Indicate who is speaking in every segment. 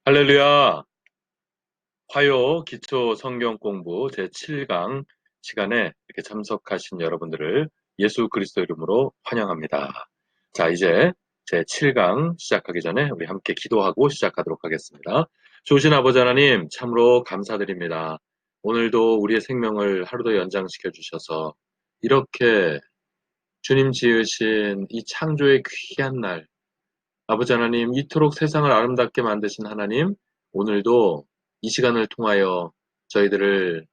Speaker 1: 할렐루야! 화요 기초 성경 공부 제7강 시간에 이렇게 참석하신 여러분들을 예수 그리스도 이름으로 환영합니다. 자, 이제 제7강 시작하기 전에 우리 함께 기도하고 시작하도록 하겠습니다. 좋으신 아버지 하나님, 참으로 감사드립니다. 오늘도 우리의 생명을 하루 더 연장시켜 주셔서 이렇게 주님 지으신 이 창조의 귀한 날, 아버지 하나님, 이토록 세상을 아름답게 만드신 하나님, 오늘도 이 시간을 통하여 저희들을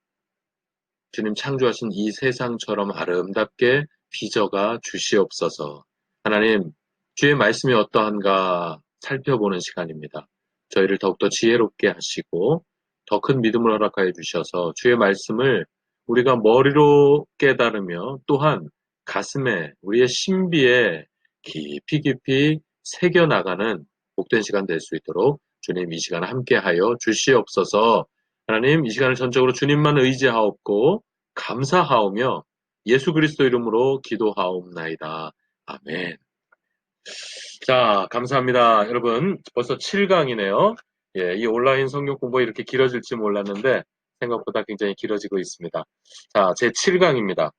Speaker 1: 주님 창조하신 이 세상처럼 아름답게 빚어가 주시옵소서. 하나님, 주의 말씀이 어떠한가 살펴보는 시간입니다. 저희를 더욱더 지혜롭게 하시고 더 큰 믿음을 허락하여 주셔서 주의 말씀을 우리가 머리로 깨달으며 또한 가슴에 우리의 신비에 깊이 깊이 새겨나가는 복된 시간 될 수 있도록 주님 이 시간 함께하여 주시옵소서. 하나님 이 시간을 전적으로 주님만 의지하옵고 감사하오며 예수 그리스도 이름으로 기도하옵나이다. 아멘. 자, 감사합니다. 여러분, 벌써 7강이네요. 예, 이 온라인 성경 공부가 이렇게 길어질지 몰랐는데 생각보다 굉장히 길어지고 있습니다. 자, 제 7강입니다.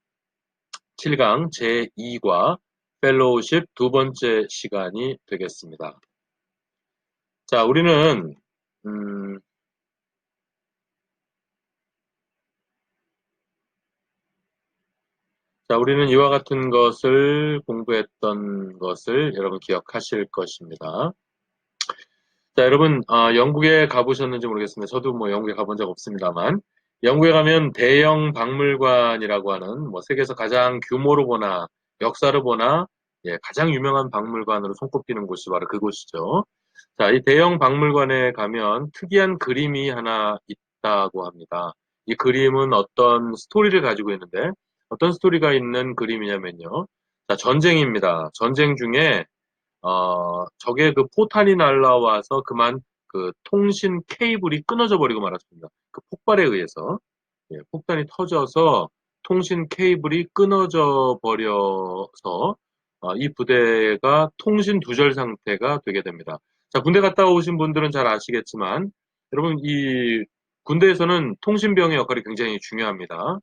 Speaker 1: 7강 제2과 펠로우십 두 번째 시간이 되겠습니다. 자, 음, 우리는 이와 같은 것을 공부했던 것을 여러분 기억하실 것입니다. 자, 여러분, 영국에 가보셨는지 모르겠습니다. 저도 뭐 영국에 가본 적 없습니다만, 영국에 가면 대형 박물관이라고 하는, 뭐 세계에서 가장 규모로 보나, 역사로 보나, 예, 가장 유명한 박물관으로 손꼽히는 곳이 바로 그곳이죠. 자, 이 대형 박물관에 가면 특이한 그림이 하나 있다고 합니다. 이 그림은 어떤 스토리를 가지고 있는데, 어떤 스토리가 있는 그림이냐면요. 자, 전쟁입니다. 전쟁 중에 적의 그 포탄이 날라와서 그만 그 통신 케이블이 끊어져 버리고 말았습니다. 그 폭발에 의해서. 예, 폭탄이 터져서 통신 케이블이 끊어져 버려서 이 부대가 통신 두절 상태가 되게 됩니다. 자, 군대 갔다 오신 분들은 잘 아시겠지만 여러분 이 군대에서는 통신병의 역할이 굉장히 중요합니다.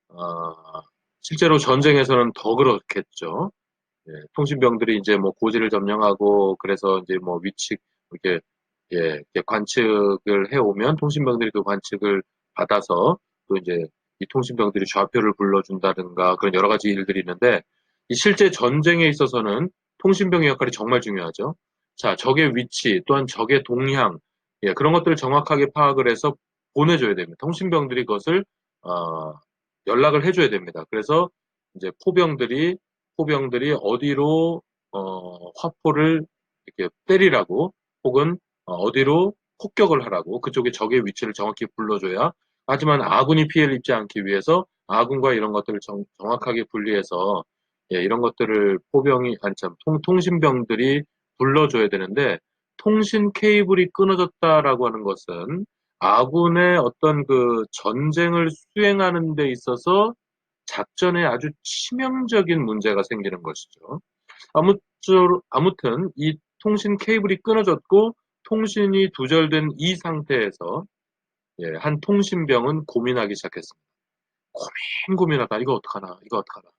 Speaker 1: 어, 실제로 전쟁에서는 더 그렇겠죠. 예, 통신병들이 이제 뭐 고지를 점령하고 그래서 이제 뭐 위치 이렇게 예, 이렇게 관측을 해오면 통신병들이 그 관측을 받아서 또 이제 이 통신병들이 좌표를 불러준다든가 그런 여러 가지 일들이 있는데 이 실제 전쟁에 있어서는 통신병의 역할이 정말 중요하죠. 자, 적의 위치 또한 적의 동향 예, 그런 것들을 정확하게 파악을 해서 보내줘야 됩니다. 통신병들이 그것을 어, 연락을 해줘야 됩니다. 그래서 이제 포병들이 어디로 화포를 이렇게 때리라고 혹은 어디로 폭격을 하라고 그쪽에 적의 위치를 정확히 불러줘야 하지만 아군이 피해를 입지 않기 위해서 아군과 이런 것들을 정확하게 분리해서 예, 이런 것들을 포병이 아니 참 통신병들이 불러줘야 되는데 통신 케이블이 끊어졌다라고 하는 것은 아군의 어떤 그 전쟁을 수행하는 데 있어서 작전에 아주 치명적인 문제가 생기는 것이죠. 아무튼 이 통신 케이블이 끊어졌고 통신이 두절된 이 상태에서 예, 한 통신병은 고민하기 시작했습니다. 고민하다. 이거 어떡하나? 이거 어떡하나?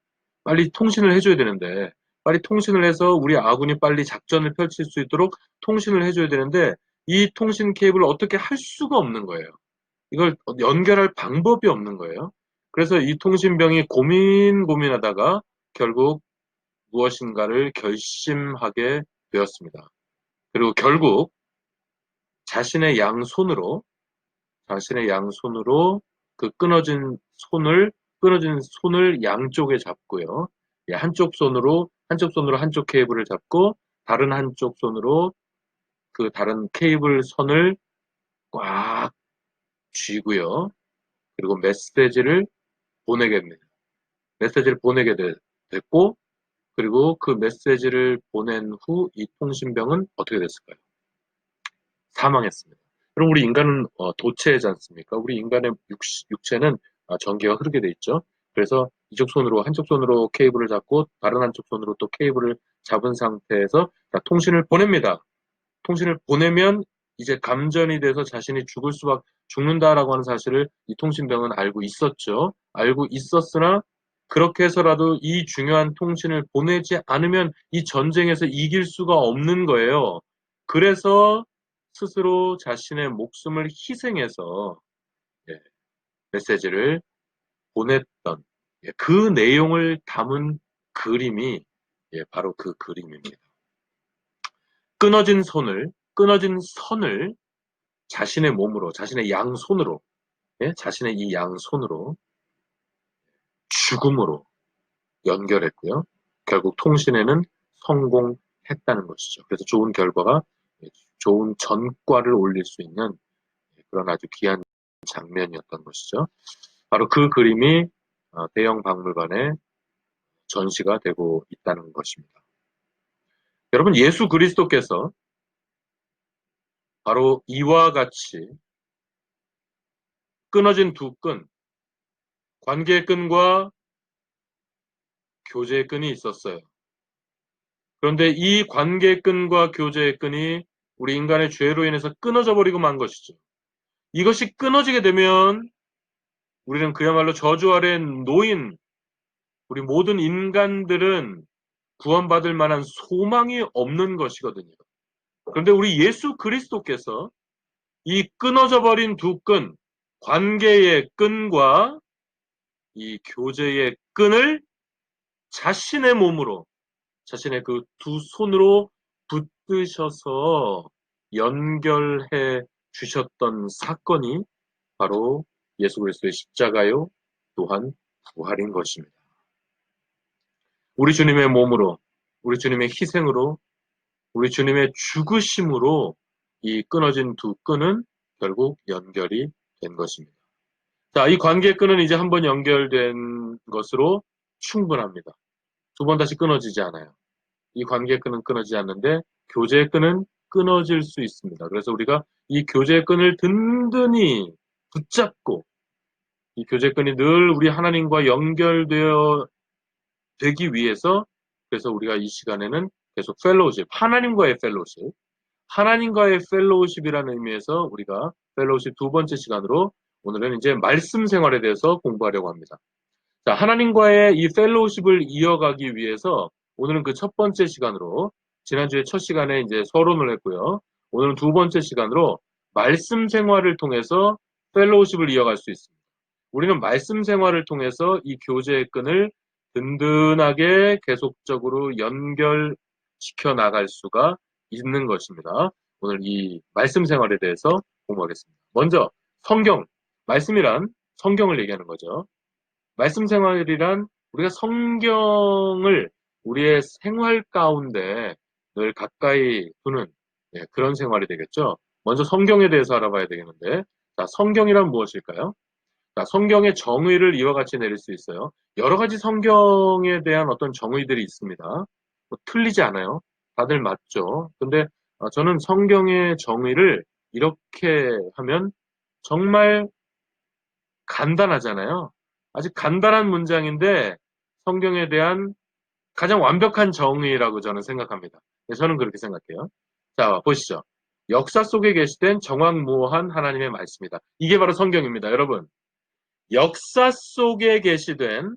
Speaker 1: 빨리 통신을 해줘야 되는데 빨리 통신을 해서 우리 아군이 빨리 작전을 펼칠 수 있도록 통신을 해줘야 되는데 이 통신 케이블을 어떻게 할 수가 없는 거예요. 이걸 연결할 방법이 없는 거예요. 그래서 이 통신병이 고민하다가 결국 무엇인가를 결심하게 되었습니다. 그리고 결국 자신의 양손으로 자신의 양손으로 그 끊어진 손을 양쪽에 잡고요. 예, 한쪽 손으로 한쪽 케이블을 잡고 다른 한쪽 손으로 그 다른 케이블 선을 꽉 쥐고요. 그리고 보내게 됩니다. 메시지를 보내게 됐고 그리고 그 메시지를 보낸 후 이 통신병은 어떻게 됐을까요? 사망했습니다. 그럼 우리 인간은 도체지 않습니까? 우리 인간의 육체는 전기가 흐르게 돼 있죠. 그래서 한쪽 손으로 케이블을 잡고 다른 한쪽 손으로 또 케이블을 잡은 상태에서 통신을 보냅니다. 통신을 보내면 이제 감전이 돼서 자신이 죽는다라고 하는 사실을 이 통신병은 알고 있었죠. 알고 있었으나 그렇게 해서라도 이 중요한 통신을 보내지 않으면 이 전쟁에서 이길 수가 없는 거예요. 그래서 스스로 자신의 목숨을 희생해서 예, 메시지를 보냈던 그 내용을 담은 그림이 바로 그 그림입니다. 끊어진 선을 자신의 몸으로, 자신의 양손으로, 자신의 이 양손으로 죽음으로 연결했고요. 결국 통신에는 성공했다는 것이죠. 그래서 좋은 결과가, 좋은 전과를 올릴 수 있는 그런 아주 귀한 장면이었던 것이죠. 바로 그 그림이 대형 박물관에 전시가 되고 있다는 것입니다. 여러분, 예수 그리스도께서 바로 이와 같이 끊어진 두 끈, 관계의 끈과 교제의 끈이 있었어요. 그런데 이 관계의 끈과 교제의 끈이 우리 인간의 죄로 인해서 끊어져 버리고 만 것이죠. 이것이 끊어지게 되면 우리는 그야말로 저주 아래 놓인 우리 모든 인간들은 구원받을 만한 소망이 없는 것이거든요. 그런데 우리 예수 그리스도께서 이 끊어져 버린 두 끈, 관계의 끈과 이 교제의 끈을 자신의 몸으로, 자신의 그 두 손으로 붙드셔서 연결해 주셨던 사건이 바로 예수 그리스도의 십자가요, 또한 부활인 것입니다. 우리 주님의 몸으로, 우리 주님의 희생으로, 우리 주님의 죽으심으로 이 끊어진 두 끈은 결국 연결이 된 것입니다. 자, 이 관계의 끈은 이제 한번 연결된 것으로 충분합니다. 두 번 다시 끊어지지 않아요. 이 관계의 끈은 끊어지지 않는데 교제의 끈은 끊어질 수 있습니다. 그래서 우리가 이 교제의 끈을 든든히 붙잡고 이 교제의 끈이 늘 우리 하나님과 연결되어 되기 위해서 그래서 우리가 이 시간에는 계속 펠로우십, 하나님과의 펠로우십이라는 의미에서 우리가 펠로우십 두 번째 시간으로 오늘은 이제 말씀 생활에 대해서 공부하려고 합니다. 자, 하나님과의 이 펠로우십을 이어가기 위해서 오늘은 그 첫 번째 시간으로 지난주에 첫 시간에 이제 서론을 했고요. 오늘은 두 번째 시간으로 말씀 생활을 통해서 펠로우십을 이어갈 수 있습니다. 우리는 말씀 생활을 통해서 이 교제의 끈을 든든하게 계속적으로 연결시켜 나갈 수가 있는 것입니다. 오늘 이 말씀 생활에 대해서 공부하겠습니다. 먼저 성경, 말씀이란 성경을 얘기하는 거죠. 말씀 생활이란 우리가 성경을 우리의 생활 가운데 늘 가까이 두는 그런 생활이 되겠죠. 먼저 성경에 대해서 알아봐야 되겠는데, 자, 성경이란 무엇일까요? 자, 성경의 정의를 이와 같이 내릴 수 있어요. 여러 가지 성경에 대한 어떤 정의들이 있습니다. 뭐 틀리지 않아요. 다들 맞죠. 근데 저는 성경의 정의를 이렇게 하면 정말 간단하잖아요. 아주 간단한 문장인데 성경에 대한 가장 완벽한 정의라고 저는 생각합니다. 저는 그렇게 생각해요. 자, 보시죠. 역사 속에 계시된 정확무오한 하나님의 말씀이다. 이게 바로 성경입니다, 여러분. 역사 속에 계시된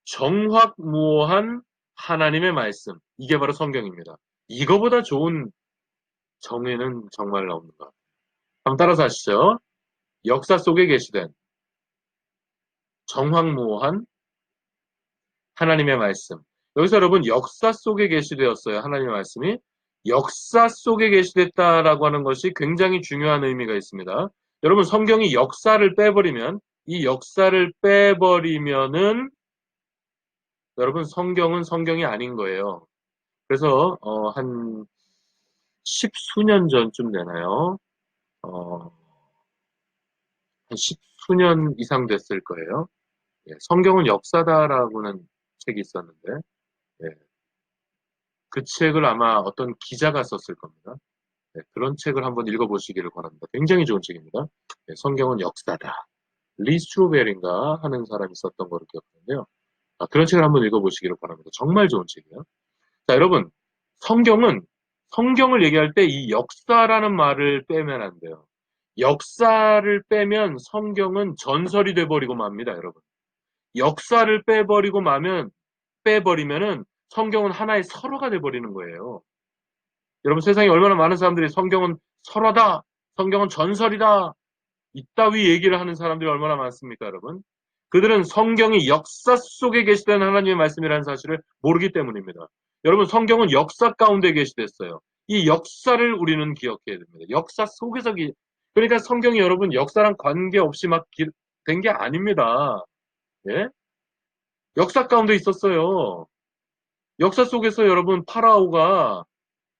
Speaker 1: 정확무오한 하나님의 말씀. 이게 바로 성경입니다. 이거보다 좋은 정의는 정말 없는 것 같아요. 한번 따라서 하시죠. 역사 속에 계시된 정확무오한 하나님의 말씀. 여기서 여러분 역사 속에 계시되었어요. 하나님의 말씀이. 역사 속에 계시됐다라고 하는 것이 굉장히 중요한 의미가 있습니다. 여러분 성경이 역사를 빼버리면 이 역사를 빼버리면은 여러분 성경은 성경이 아닌 거예요. 그래서 한 십수년 전쯤 되나요? 한 십수년 이상 됐을 거예요. 성경은 역사다라고는 책이 있었는데 예, 그 책을 아마 어떤 기자가 썼을 겁니다. 그런 책을 한번 읽어보시기를 바랍니다. 굉장히 좋은 책입니다. 성경은 역사다. 리 스트로벨인가 하는 사람이 썼던 거로 기억하는데요. 그런 책을 한번 읽어보시기를 바랍니다. 정말 좋은 책이에요. 자, 여러분, 성경은 성경을 얘기할 때 이 역사라는 말을 빼면 안 돼요. 역사를 빼면 성경은 전설이 돼버리고 맙니다, 여러분. 역사를 빼버리면은 성경은 하나의 설화가 돼버리는 거예요. 여러분, 세상에 얼마나 많은 사람들이 성경은 설화다, 성경은 전설이다, 이따위 얘기를 하는 사람들이 얼마나 많습니까, 여러분? 그들은 성경이 역사 속에 계시다는 하나님의 말씀이라는 사실을 모르기 때문입니다. 여러분, 성경은 역사 가운데 계시됐어요. 이 역사를 우리는 기억해야 됩니다. 역사 속에서 그러니까 성경이 여러분 역사랑 관계없이 막 된 게 아닙니다. 예? 역사 가운데 있었어요. 역사 속에서 여러분 파라오가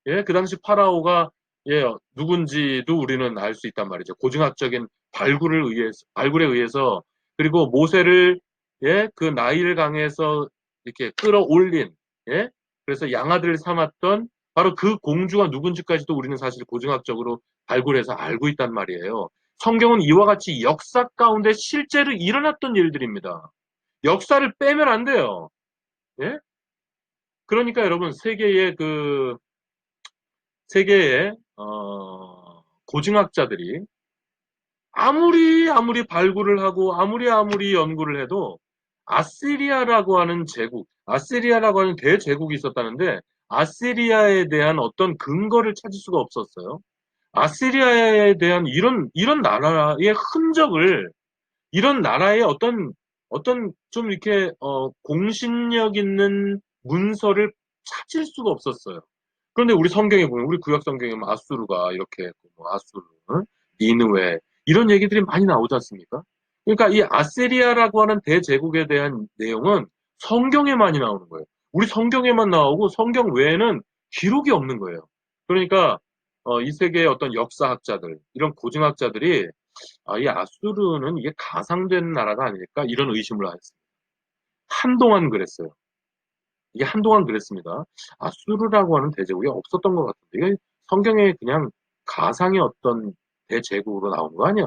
Speaker 1: 예, 그 당시 파라오가 예, 누군지도 우리는 알 수 있단 말이죠. 고증학적인 발굴에 의해서 그리고 모세를 예, 그 나일 강에서 이렇게 끌어올린 예, 그래서 양아들을 삼았던 바로 그 공주가 누군지까지도 우리는 사실 고증학적으로 발굴해서 알고 있단 말이에요. 성경은 이와 같이 역사 가운데 실제로 일어났던 일들입니다. 역사를 빼면 안 돼요. 예? 그러니까 여러분 세계의 고증학자들이 아무리 발굴을 하고 아무리 연구를 해도 아시리아라고 하는 대제국이 있었다는데 아시리아에 대한 어떤 근거를 찾을 수가 없었어요. 아시리아에 대한 이런 나라의 흔적을 이런 나라의 어떤 좀 이렇게 공신력 있는 문서를 찾을 수가 없었어요. 그런데 우리 성경에 보면 우리 구약 성경에 보면 아수르가 이렇게 뭐 아수르, 니느웨 이런 얘기들이 많이 나오지 않습니까? 그러니까 이 아시리아라고 하는 대제국에 대한 내용은 성경에 많이 나오는 거예요. 우리 성경에만 나오고 성경 외에는 기록이 없는 거예요. 그러니까 이 세계의 어떤 역사학자들, 이런 고증학자들이 이 아수르는 이게 가상된 나라가 아닐까 이런 의심을 했습니다. 한동안 그랬어요. 이게 한동안 그랬습니다. 아수르라고 하는 대제국이 없었던 것 같은데 이게 성경에 그냥 가상의 어떤 대제국으로 나온 거 아니야?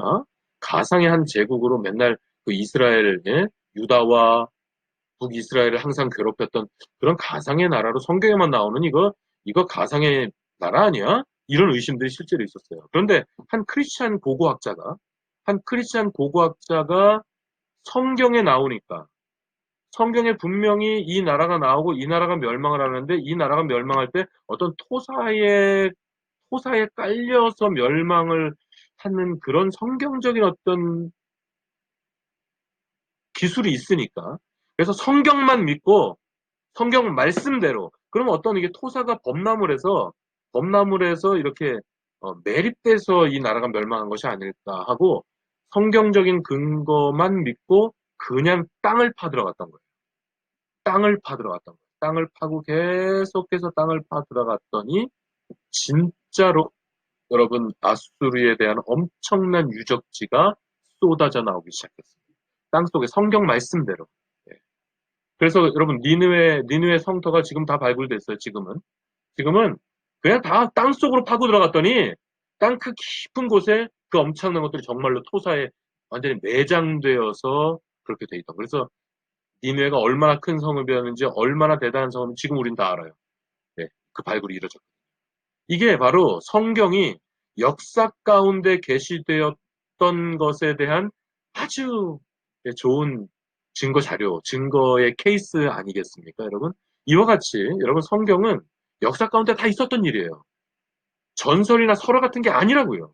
Speaker 1: 가상의 한 제국으로 맨날 그 이스라엘의 유다와 북이스라엘을 항상 괴롭혔던 그런 가상의 나라로 성경에만 나오는 이거 가상의 나라 아니야? 이런 의심들이 실제로 있었어요. 그런데 한 크리스찬 고고학자가 성경에 나오니까 성경에 분명히 이 나라가 나오고 이 나라가 멸망을 하는데 이 나라가 멸망할 때 어떤 토사에 깔려서 멸망을 하는 그런 성경적인 어떤 기술이 있으니까 그래서 성경만 믿고 성경 말씀대로 그러면 어떤 이게 토사가 범람을 해서 이렇게 매립돼서 이 나라가 멸망한 것이 아닐까 하고 성경적인 근거만 믿고 그냥 땅을 파들어갔던 거예요. 땅을 파들어갔던 거예요. 땅을 파고 계속해서 땅을 파들어갔더니 진짜로 여러분 아수르에 대한 엄청난 유적지가 쏟아져 나오기 시작했습니다. 땅속에 성경 말씀대로. 예. 그래서 여러분 니느웨 성터가 지금 다 발굴됐어요. 지금은 그냥 다 땅속으로 파고 들어갔더니 땅 그 깊은 곳에 그 엄청난 것들이 정말로 토사에 완전히 매장되어서 그렇게 돼 있다. 그래서 니느웨가 얼마나 큰 성읍이었는지 얼마나 대단한 성읍인지 지금 우린 다 알아요. 네, 그 발굴이 이루어졌고 이게 바로 성경이 역사 가운데 계시되었던 것에 대한 아주 좋은 증거 자료, 증거의 케이스 아니겠습니까, 여러분? 이와 같이 여러분 성경은 역사 가운데 다 있었던 일이에요. 전설이나 설화 같은 게 아니라고요.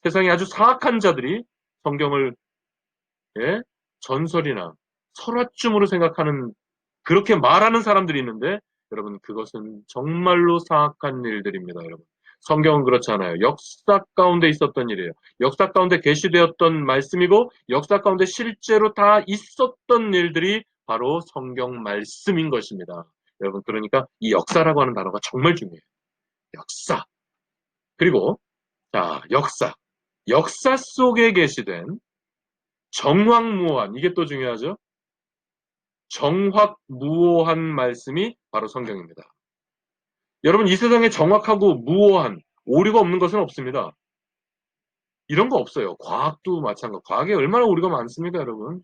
Speaker 1: 세상에 아주 사악한 자들이 성경을 예? 전설이나 설화쯤으로 생각하는 그렇게 말하는 사람들이 있는데 여러분 그것은 정말로 사악한 일들입니다, 여러분. 성경은 그렇잖아요. 역사 가운데 있었던 일이에요. 역사 가운데 계시되었던 말씀이고 역사 가운데 실제로 다 있었던 일들이 바로 성경 말씀인 것입니다. 여러분 그러니까 이 역사라고 하는 단어가 정말 중요해요. 역사. 그리고 자, 역사 속에 계시된 정확무오한 이게 또 중요하죠. 정확무오한 말씀이 바로 성경입니다. 여러분 이 세상에 정확하고 무오한 오류가 없는 것은 없습니다. 이런 거 없어요. 과학도 마찬가지. 과학에 얼마나 오류가 많습니까, 여러분?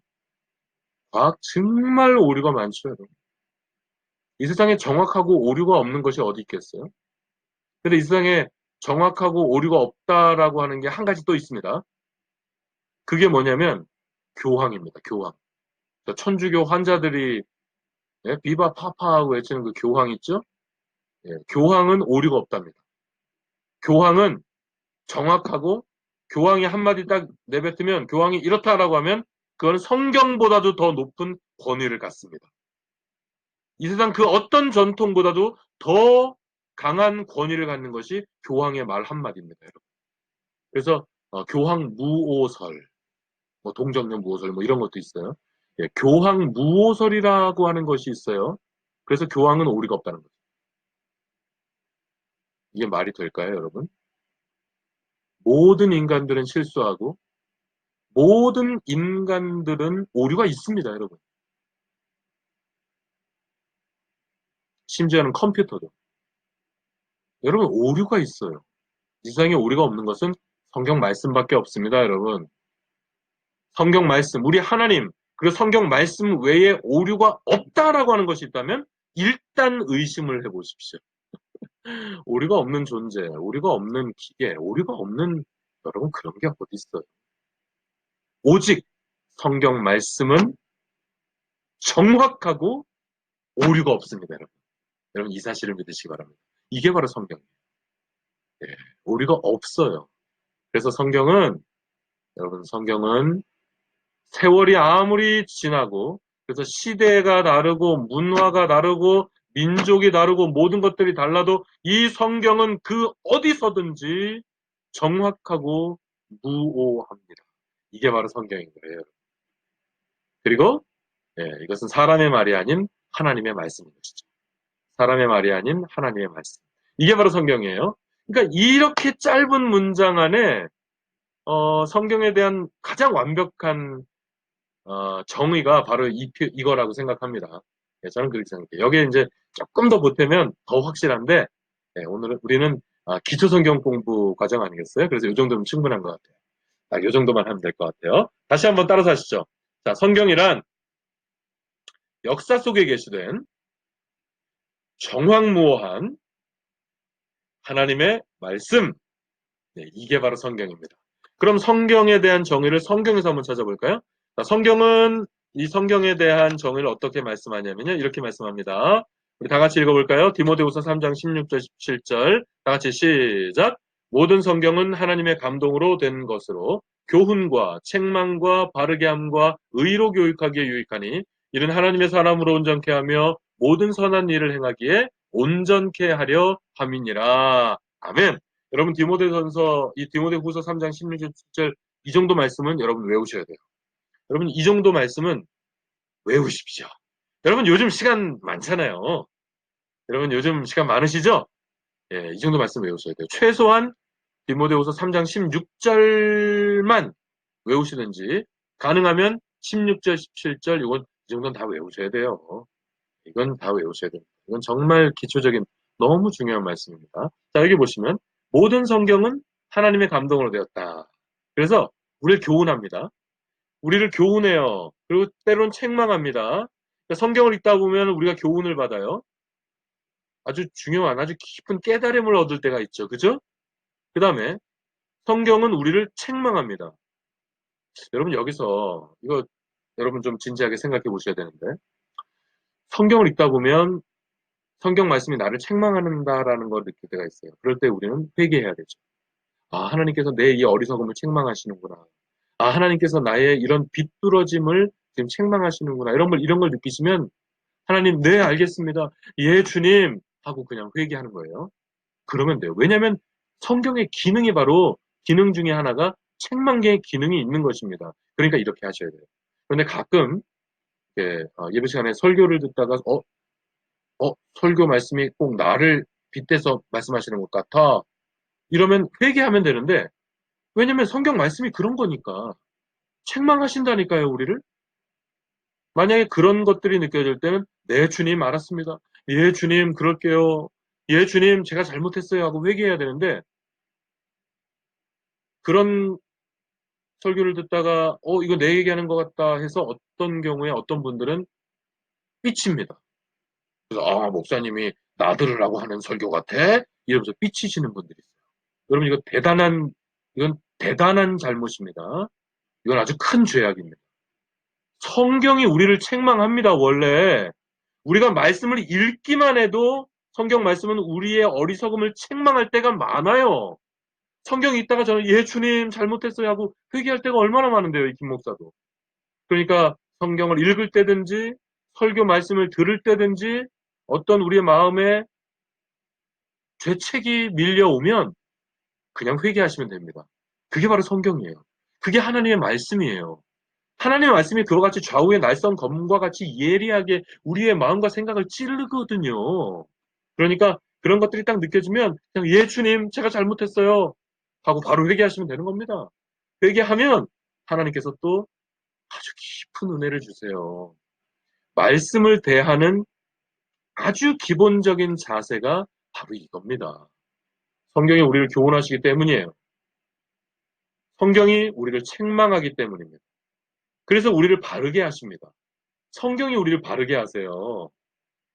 Speaker 1: 과학 정말 오류가 많죠, 여러분. 이 세상에 정확하고 오류가 없는 것이 어디 있겠어요? 근데 이 세상에 정확하고 오류가 없다라고 하는 게 한 가지 또 있습니다. 그게 뭐냐면 교황입니다. 교황. 천주교 환자들이 예, 비바 파파하고 외치는 그 교황 있죠? 예, 교황은 오류가 없답니다. 교황은 정확하고 교황이 한마디 딱 내뱉으면 교황이 이렇다라고 하면 그건 성경보다도 더 높은 권위를 갖습니다. 이 세상 그 어떤 전통보다도 더 강한 권위를 갖는 것이 교황의 말 한마디입니다, 여러분. 그래서 교황 무오설, 뭐 동정녀 무오설 뭐 이런 것도 있어요. 예, 교황 무오설이라고 하는 것이 있어요. 그래서 교황은 오류가 없다는 거죠. 이게 말이 될까요, 여러분? 모든 인간들은 실수하고 모든 인간들은 오류가 있습니다, 여러분. 심지어는 컴퓨터도. 여러분, 오류가 있어요. 이 세상에 오류가 없는 것은 성경 말씀밖에 없습니다, 여러분. 성경 말씀, 우리 하나님, 그리고 성경 말씀 외에 오류가 없다라고 하는 것이 있다면 일단 의심을 해보십시오. 오류가 없는 존재, 오류가 없는 기계, 오류가 없는 여러분 그런 게 어디 있어요? 오직 성경 말씀은 정확하고 오류가 없습니다, 여러분. 여러분 이 사실을 믿으시기 바랍니다. 이게 바로 성경이에요. 예, 오류가 없어요. 그래서 성경은 여러분 성경은 세월이 아무리 지나고 그래서 시대가 다르고 문화가 다르고 민족이 다르고 모든 것들이 달라도 이 성경은 그 어디서든지 정확하고 무오합니다. 이게 바로 성경인 거예요. 그리고 이것은 사람의 말이 아닌 하나님의 말씀인 것이죠. 사람의 말이 아닌 하나님의 말씀. 이게 바로 성경이에요. 그러니까 이렇게 짧은 문장 안에 성경에 대한 가장 완벽한 정의가 바로 이거라고 생각합니다. 예, 저는 그렇게 생각해요. 여기에 이제 조금 더 보태면 더 확실한데, 오늘은 우리는 기초 성경 공부 과정 아니겠어요? 그래서 이 정도면 충분한 것 같아요. 이 정도만 하면 될 것 같아요. 다시 한번 따라서 하시죠. 자, 성경이란 역사 속에 계시된 정황무오한 하나님의 말씀, 네, 이게 바로 성경입니다. 그럼 성경에 대한 정의를 성경에서 한번 찾아볼까요? 자, 성경은 이 성경에 대한 정의를 어떻게 말씀하냐면요. 이렇게 말씀합니다. 우리 다 같이 읽어볼까요? 디모데후서 3장 16절 17절 다 같이 시작. 모든 성경은 하나님의 감동으로 된 것으로 교훈과 책망과 바르게 함과 의로 교육하기에 유익하니 이는 하나님의 사람으로 온전케 하며 모든 선한 일을 행하기에 온전케 하려 함이니라. 아멘. 여러분 디모데전서 이 디모데후서 3장 16절 17절 이 정도 말씀은 여러분 외우셔야 돼요. 여러분 이 정도 말씀은 외우십시오. 여러분 요즘 시간 많잖아요. 여러분 요즘 시간 많으시죠? 예, 이 정도 말씀 외우셔야 돼요. 최소한 디모데후서 3장 16절만 외우시든지 가능하면 16절, 17절 이건 이 정도는 다 외우셔야 돼요. 이건 다 외우셔야 됩니다. 이건 정말 기초적인 너무 중요한 말씀입니다. 자, 여기 보시면 모든 성경은 하나님의 감동으로 되었다. 그래서 우리를 교훈합니다. 우리를 교훈해요. 그리고 때론 책망합니다. 그러니까 성경을 읽다 보면 우리가 교훈을 받아요. 아주 중요한, 아주 깊은 깨달음을 얻을 때가 있죠. 그죠? 그 다음에 성경은 우리를 책망합니다. 여러분 여기서 이거 여러분 좀 진지하게 생각해 보셔야 되는데 성경을 읽다 보면 성경 말씀이 나를 책망한다라는 걸 느낄 때가 있어요. 그럴 때 우리는 회개해야 되죠. 하나님께서 내 이 어리석음을 책망하시는구나. 하나님께서 나의 이런 비뚤어짐을 지금 책망하시는구나. 이런 걸 느끼시면 하나님, 네, 알겠습니다. 예, 주님. 하고 그냥 회개하는 거예요. 그러면 돼요. 왜냐하면 성경의 기능이 바로 기능 중에 하나가 책망의 기능이 있는 것입니다. 그러니까 이렇게 하셔야 돼요. 그런데 가끔 예배 시간에 설교를 듣다가 설교 말씀이 꼭 나를 빗대서 말씀하시는 것 같아. 이러면 회개하면 되는데 왜냐면 성경 말씀이 그런 거니까 책망하신다니까요, 우리를. 만약에 그런 것들이 느껴질 때는 네, 주님 알았습니다. 예, 주님 그럴게요. 예, 주님 제가 잘못했어요 하고 회개해야 되는데 그런 설교를 듣다가 이거 내 얘기하는 것 같다 해서 어떤 경우에 어떤 분들은 삐칩니다. 그래서 목사님이 나 들으라고 하는 설교 같아? 이러면서 삐치시는 분들이 있어요. 여러분, 이건 대단한 잘못입니다. 이건 아주 큰 죄악입니다. 성경이 우리를 책망합니다, 원래. 우리가 말씀을 읽기만 해도 성경 말씀은 우리의 어리석음을 책망할 때가 많아요. 성경 읽다가 저는 예, 주님 잘못했어요 하고 회개할 때가 얼마나 많은데요, 이 김 목사도. 그러니까 성경을 읽을 때든지 설교 말씀을 들을 때든지 어떤 우리의 마음에 죄책이 밀려오면 그냥 회개하시면 됩니다. 그게 바로 성경이에요. 그게 하나님의 말씀이에요. 하나님의 말씀이 그와 같이 좌우의 날선 검과 같이 예리하게 우리의 마음과 생각을 찌르거든요. 그러니까 그런 것들이 딱 느껴지면 그냥 예 주님 제가 잘못했어요 하고 바로 회개하시면 되는 겁니다. 회개하면 하나님께서 또 아주 깊은 은혜를 주세요. 말씀을 대하는 아주 기본적인 자세가 바로 이겁니다. 성경이 우리를 교훈하시기 때문이에요. 성경이 우리를 책망하기 때문입니다. 그래서 우리를 바르게 하십니다. 성경이 우리를 바르게 하세요.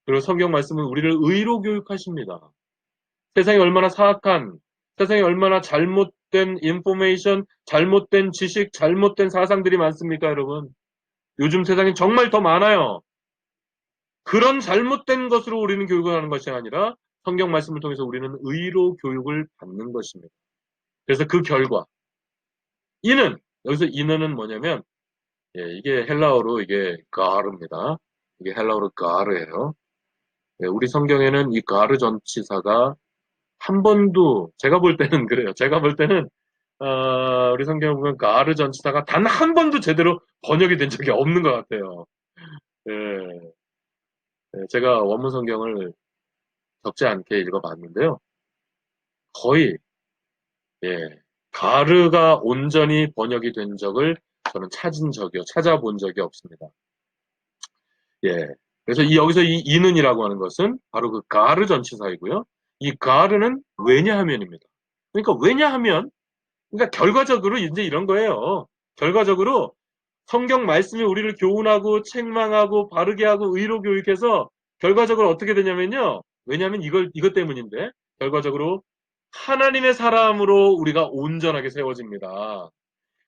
Speaker 1: 그리고 성경 말씀은 우리를 의로 교육하십니다. 세상이 얼마나 사악한, 세상이 얼마나 잘못된 인포메이션, 잘못된 지식, 잘못된 사상들이 많습니까, 여러분? 요즘 세상엔 정말 더 많아요. 그런 잘못된 것으로 우리는 교육을 하는 것이 아니라 성경 말씀을 통해서 우리는 의로 교육을 받는 것입니다. 그래서 그 결과, 여기서 이는은 뭐냐면, 예, 이게 헬라어로 이게 가르입니다. 이게 헬라어로 가르예요. 예, 우리 성경에는 이 가르 전치사가 한 번도, 제가 볼 때는 그래요. 제가 볼 때는, 우리 성경을 보면 가르 전치사가 단 한 번도 제대로 번역이 된 적이 없는 것 같아요. 예, 예, 제가 원문 성경을 적지 않게 읽어봤는데요. 거의, 예, 가르가 온전히 번역이 된 적을 저는 찾아본 적이 없습니다. 예. 그래서 여기서 이 이는이라고 하는 것은 바로 그 가르 전치사이고요. 이 가르는 왜냐하면입니다. 그러니까 왜냐하면, 그러니까 결과적으로 이제 이런 거예요. 결과적으로 성경 말씀이 우리를 교훈하고 책망하고 바르게 하고 의로 교육해서 결과적으로 어떻게 되냐면요. 왜냐하면 이것 때문인데 결과적으로 하나님의 사람으로 우리가 온전하게 세워집니다.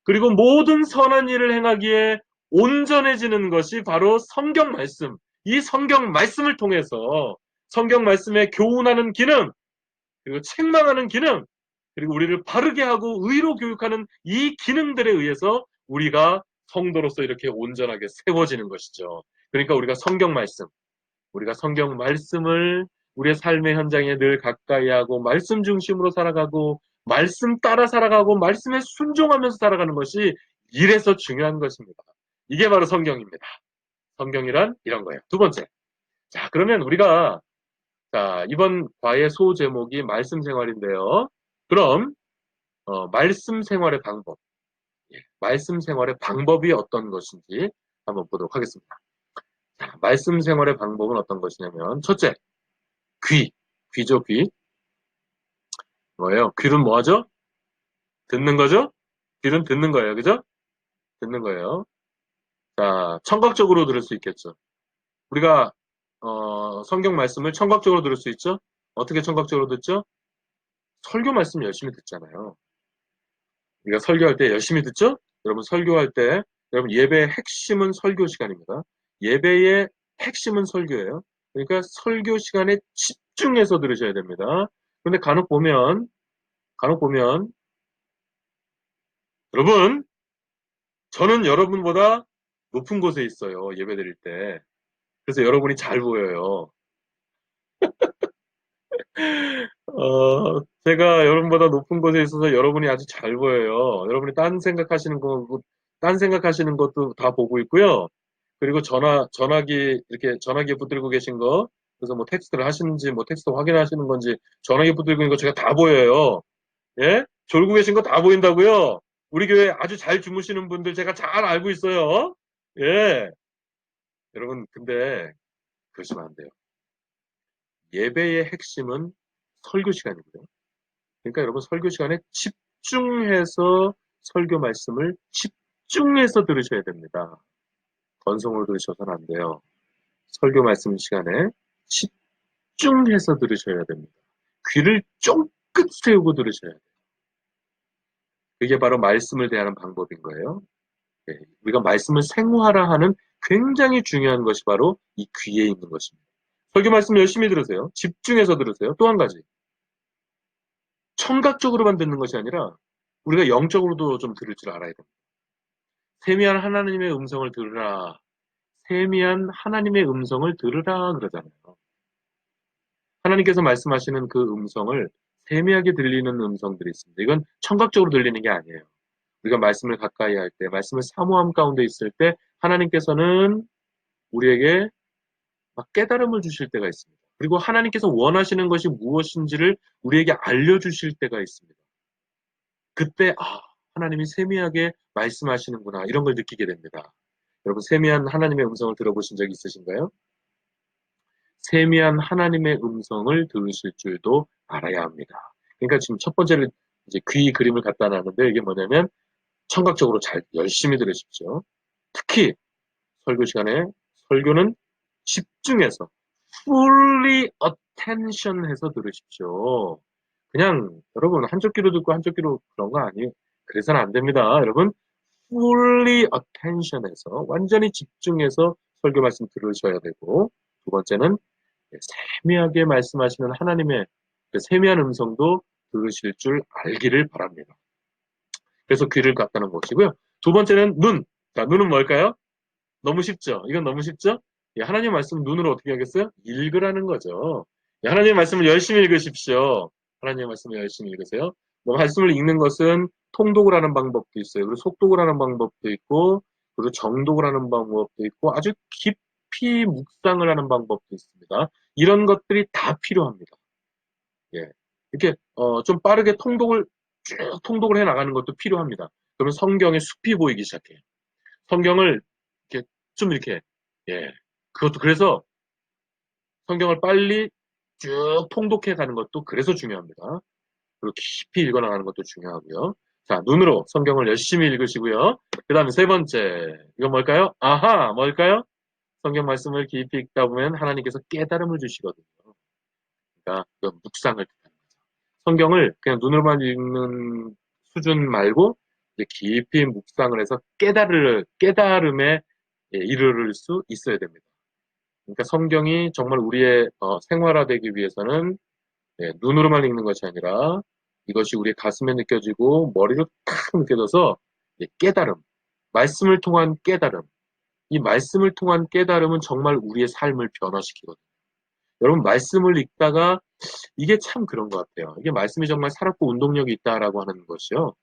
Speaker 1: 그리고 모든 선한 일을 행하기에 온전해지는 것이 바로 성경 말씀. 이 성경 말씀을 통해서 성경 말씀에 교훈하는 기능, 그리고 책망하는 기능, 그리고 우리를 바르게 하고 의로 교육하는 이 기능들에 의해서 우리가 성도로서 이렇게 온전하게 세워지는 것이죠. 그러니까 우리가 성경 말씀을 우리의 삶의 현장에 늘 가까이 하고 말씀 중심으로 살아가고 말씀 따라 살아가고 말씀에 순종하면서 살아가는 것이 이래서 중요한 것입니다. 이게 바로 성경입니다. 성경이란 이런 거예요. 두 번째. 자, 그러면 우리가 이번 과의 소제목이 말씀 생활인데요. 그럼 말씀 생활의 방법, 말씀 생활의 방법이 어떤 것인지 한번 보도록 하겠습니다. 자, 말씀 생활의 방법은 어떤 것이냐면 첫째, 귀죠, 귀. 뭐예요? 귀는 뭐 하죠? 듣는 거죠? 귀는 듣는 거예요, 그죠? 듣는 거예요. 자, 청각적으로 들을 수 있겠죠. 우리가 성경 말씀을 청각적으로 들을 수 있죠? 어떻게 청각적으로 듣죠? 설교 말씀 열심히 듣잖아요. 우리가 설교할 때 열심히 듣죠? 여러분 설교할 때 여러분 예배의 핵심은 설교 시간입니다. 예배의 핵심은 설교예요. 그러니까 설교 시간에 집중해서 들으셔야 됩니다. 그런데 간혹 보면 여러분 저는 여러분보다 높은 곳에 있어요. 예배 드릴 때. 그래서 여러분이 잘 보여요. 제가 여러분보다 높은 곳에 있어서 여러분이 아주 잘 보여요. 여러분이 딴 생각하시는 것도 다 보고 있고요. 그리고 이렇게 전화기 붙들고 계신 거, 그래서 뭐 텍스트를 하시는지, 뭐 텍스트 확인하시는 건지, 전화기 붙들고 있는 거 제가 다 보여요. 예? 졸고 계신 거 다 보인다고요? 우리 교회 아주 잘 주무시는 분들 제가 잘 알고 있어요. 예. 여러분, 근데 그러시면 안 돼요. 예배의 핵심은 설교 시간이고요. 그러니까 여러분 설교 시간에 집중해서 설교 말씀을 집중해서 들으셔야 됩니다. 건성으로 들으셔서는 안 돼요. 설교 말씀 시간에 집중해서 들으셔야 됩니다. 귀를 쫑긋 세우고 들으셔야 돼요. 그게 바로 말씀을 대하는 방법인 거예요. 예, 우리가 말씀을 생활화하는 굉장히 중요한 것이 바로 이 귀에 있는 것입니다. 설교 말씀 열심히 들으세요. 집중해서 들으세요. 또 한 가지. 청각적으로만 듣는 것이 아니라 우리가 영적으로도 좀 들을 줄 알아야 됩니다. 세미한 하나님의 음성을 들으라. 세미한 하나님의 음성을 들으라 그러잖아요. 하나님께서 말씀하시는 그 음성을 세미하게 들리는 음성들이 있습니다. 이건 청각적으로 들리는 게 아니에요. 우리가 말씀을 가까이 할 때, 말씀을 사모함 가운데 있을 때 하나님께서는 우리에게 막 깨달음을 주실 때가 있습니다. 그리고 하나님께서 원하시는 것이 무엇인지를 우리에게 알려주실 때가 있습니다. 그때 하나님이 세미하게 말씀하시는구나 이런 걸 느끼게 됩니다. 여러분 세미한 하나님의 음성을 들어보신 적 있으신가요? 세미한 하나님의 음성을 들으실 줄도 알아야 합니다. 그러니까 지금 첫 번째로 이제 귀 그림을 갖다 놨는데 이게 뭐냐면 청각적으로 잘 열심히 들으십시오. 특히 설교 시간에 설교는 집중해서 fully attention 해서 들으십시오. 그냥 여러분 한쪽 귀로 듣고 한쪽 귀로 그런 거 아니에요. 그래서는 안 됩니다. 여러분 fully attention 해서 완전히 집중해서 설교 말씀 들으셔야 되고 두 번째는 세미하게 말씀하시는 하나님의 그 세미한 음성도 들으실 줄 알기를 바랍니다. 그래서 귀를 갖다는 것이고요. 두 번째는 눈. 자, 눈은 뭘까요? 너무 쉽죠? 이건 너무 쉽죠? 예, 하나님 말씀 눈으로 어떻게 하겠어요? 읽으라는 거죠. 예, 하나님 말씀을 열심히 읽으십시오. 하나님 말씀을 열심히 읽으세요. 뭐 말씀을 읽는 것은 통독을 하는 방법도 있어요. 그리고 속독을 하는 방법도 있고, 그리고 정독을 하는 방법도 있고, 아주 깊이 묵상을 하는 방법도 있습니다. 이런 것들이 다 필요합니다. 예. 이렇게 좀 빠르게 쭉 통독을 해 나가는 것도 필요합니다. 그러면 성경의 숲이 보이기 시작해요. 성경을 이렇게 좀 이렇게 예. 그것도 그래서 성경을 빨리 쭉 통독해 가는 것도 그래서 중요합니다. 그리고 깊이 읽어 나가는 것도 중요하고요. 자, 눈으로 성경을 열심히 읽으시고요. 그다음에 세 번째. 이건 뭘까요? 아하, 뭘까요? 성경 말씀을 깊이 읽다 보면 하나님께서 깨달음을 주시거든요. 그러니까 묵상을 뜻하는 거죠. 성경을 그냥 눈으로만 읽는 수준 말고 이제 깊이 묵상을 해서 깨달음에 이르를 수 있어야 됩니다. 그러니까 성경이 정말 우리의 생활화되기 위해서는 눈으로만 읽는 것이 아니라 이것이 우리의 가슴에 느껴지고 머리로 탁 느껴져서 깨달음, 말씀을 통한 깨달음, 이 말씀을 통한 깨달음은 정말 우리의 삶을 변화시키거든요. 여러분 말씀을 읽다가 이게 참 그런 것 같아요. 이게 말씀이 정말 살았고 운동력이 있다라고 하는 것이요.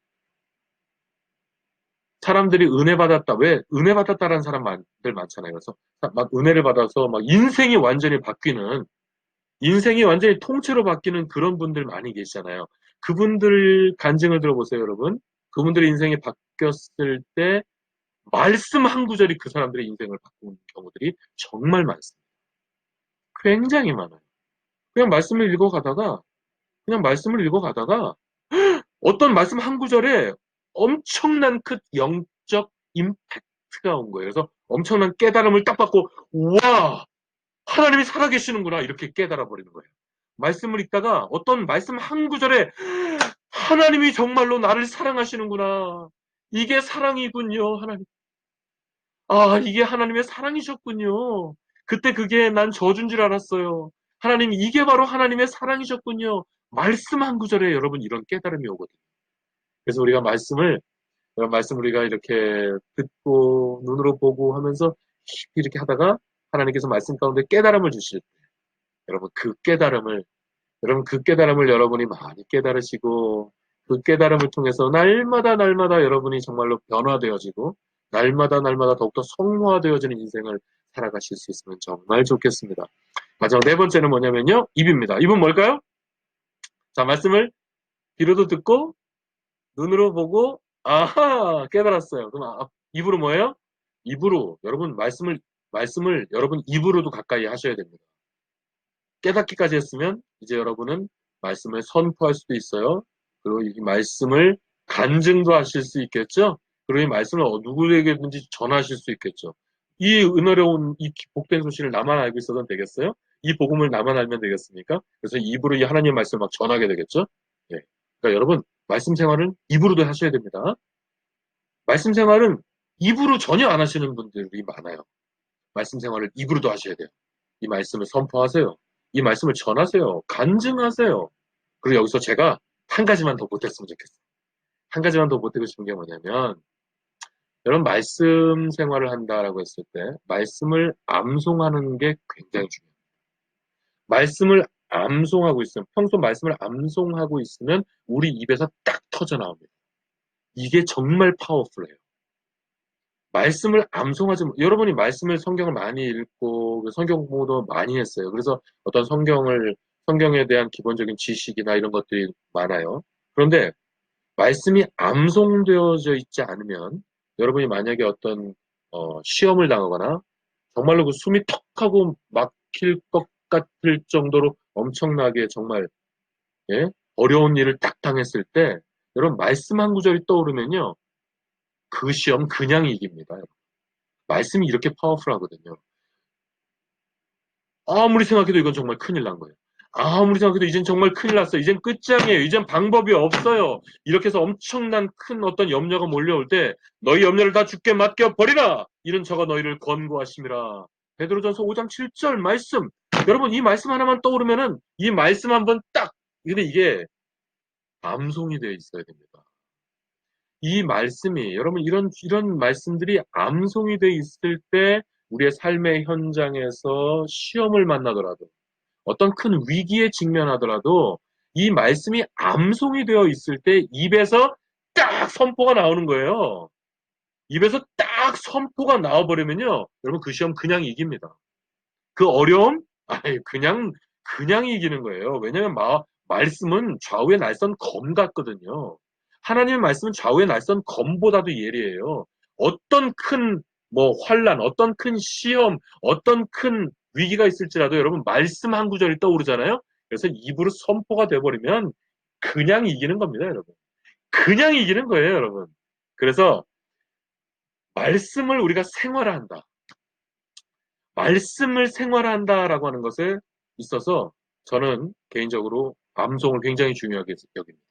Speaker 1: 사람들이 은혜 받았다. 왜 은혜 받았다라는 사람들 많잖아요. 그래서 막 은혜를 받아서 막 인생이 완전히 통째로 바뀌는 그런 분들 많이 계시잖아요. 그분들 간증을 들어보세요, 여러분. 그분들의 인생이 바뀌었을 때 말씀 한 구절이 그 사람들의 인생을 바꾸는 경우들이 정말 많습니다. 굉장히 많아요. 그냥 말씀을 읽어가다가 그냥 말씀을 읽어가다가 어떤 말씀 한 구절에 엄청난 그 영적 임팩트가 온 거예요. 그래서 엄청난 깨달음을 딱 받고 와 하나님이 살아계시는구나 이렇게 깨달아 버리는 거예요. 말씀을 읽다가 어떤 말씀 한 구절에 하나님이 정말로 나를 사랑하시는구나. 이게 사랑이군요. 하나님. 이게 하나님의 사랑이셨군요. 그때 그게 난 저준 줄 알았어요. 하나님 이게 바로 하나님의 사랑이셨군요. 말씀 한 구절에 여러분 이런 깨달음이 오거든요. 그래서 우리가 말씀 우리가 이렇게 듣고 눈으로 보고 하면서 이렇게 하다가 하나님께서 말씀 가운데 깨달음을 주실 때 여러분 그 깨달음을 여러분이 많이 깨달으시고 그 깨달음을 통해서 날마다 여러분이 정말로 변화되어지고 날마다 더욱더 성화되어지는 인생을 살아가실 수 있으면 정말 좋겠습니다. 마지막 네 번째는 뭐냐면요. 입입니다. 입은 뭘까요? 자, 말씀을 귀로도 듣고 눈으로 보고 아하 깨달았어요. 그럼 입으로 뭐예요? 입으로 여러분 말씀을 여러분 입으로도 가까이 하셔야 됩니다. 깨닫기까지 했으면 이제 여러분은 말씀을 선포할 수도 있어요. 그리고 이 말씀을 간증도 하실 수 있겠죠. 그리고 이 말씀을 누구에게든지 전하실 수 있겠죠. 이 은혜로운 이 복된 소식을 나만 알고 있어도 되겠어요? 이 복음을 나만 알면 되겠습니까? 그래서 입으로 이 하나님의 말씀을 막 전하게 되겠죠? 예. 그러니까 여러분, 말씀 생활은 입으로도 하셔야 됩니다. 말씀 생활은 입으로 전혀 안 하시는 분들이 많아요. 말씀 생활을 입으로도 하셔야 돼요. 이 말씀을 선포하세요. 이 말씀을 전하세요. 간증하세요. 그리고 여기서 제가 한 가지만 더 보탰으면 좋겠어요. 한 가지만 더 보태고 싶은 게 뭐냐면, 여러분 말씀 생활을 한다라고 했을 때 말씀을 암송하는 게 굉장히 중요해요. 말씀을 암송하고 있으면, 평소 말씀을 암송하고 있으면 우리 입에서 딱 터져 나옵니다. 이게 정말 파워풀해요. 말씀을 암송하지, 여러분이 말씀을 성경을 많이 읽고 성경 공부도 많이 했어요. 그래서 어떤 성경에 대한 기본적인 지식이나 이런 것들이 많아요. 그런데 말씀이 암송되어져 있지 않으면, 여러분이 만약에 어떤 시험을 당하거나 정말로 그 숨이 턱 하고 막힐 것 같을 정도로 엄청나게 정말, 예? 어려운 일을 딱 당했을 때 여러분 말씀 한 구절이 떠오르면요, 그 시험 그냥 이깁니다. 말씀이 이렇게 파워풀하거든요. 아무리 생각해도 이건 정말 큰일 난 거예요. 아무리 생각해도 이젠 정말 큰일 났어요. 이젠 끝장이에요. 이젠 방법이 없어요. 이렇게 해서 엄청난 큰 어떤 염려가 몰려올 때 너희 염려를 다 주께 맡겨 버리라. 이는 저가 너희를 권고하심이라. 베드로전서 5장 7절 말씀. 여러분 이 말씀 하나만 떠오르면은 이 말씀 한번 딱, 근데 이게 암송이 되어 있어야 됩니다. 이 말씀이, 여러분 이런 말씀들이 암송이 되어 있을 때 우리의 삶의 현장에서 시험을 만나더라도 어떤 큰 위기에 직면하더라도 이 말씀이 암송이 되어 있을 때 입에서 딱 선포가 나오는 거예요. 입에서 딱 선포가 나와버리면요, 여러분 그 시험 그냥 이깁니다. 그 어려움? 아니, 그냥 이기는 거예요. 왜냐하면 말씀은 좌우의 날선 검 같거든요. 하나님의 말씀은 좌우의 날선 검보다도 예리해요. 어떤 큰 환란, 어떤 큰 시험, 어떤 큰 위기가 있을지라도 여러분 말씀 한 구절이 떠오르잖아요. 그래서 입으로 선포가 돼버리면 그냥 이기는 겁니다, 여러분. 그냥 이기는 거예요, 여러분. 그래서 말씀을 우리가 생활한다. 말씀을 생활한다라고 하는 것에 있어서 저는 개인적으로 암송을 굉장히 중요하게 여깁니다.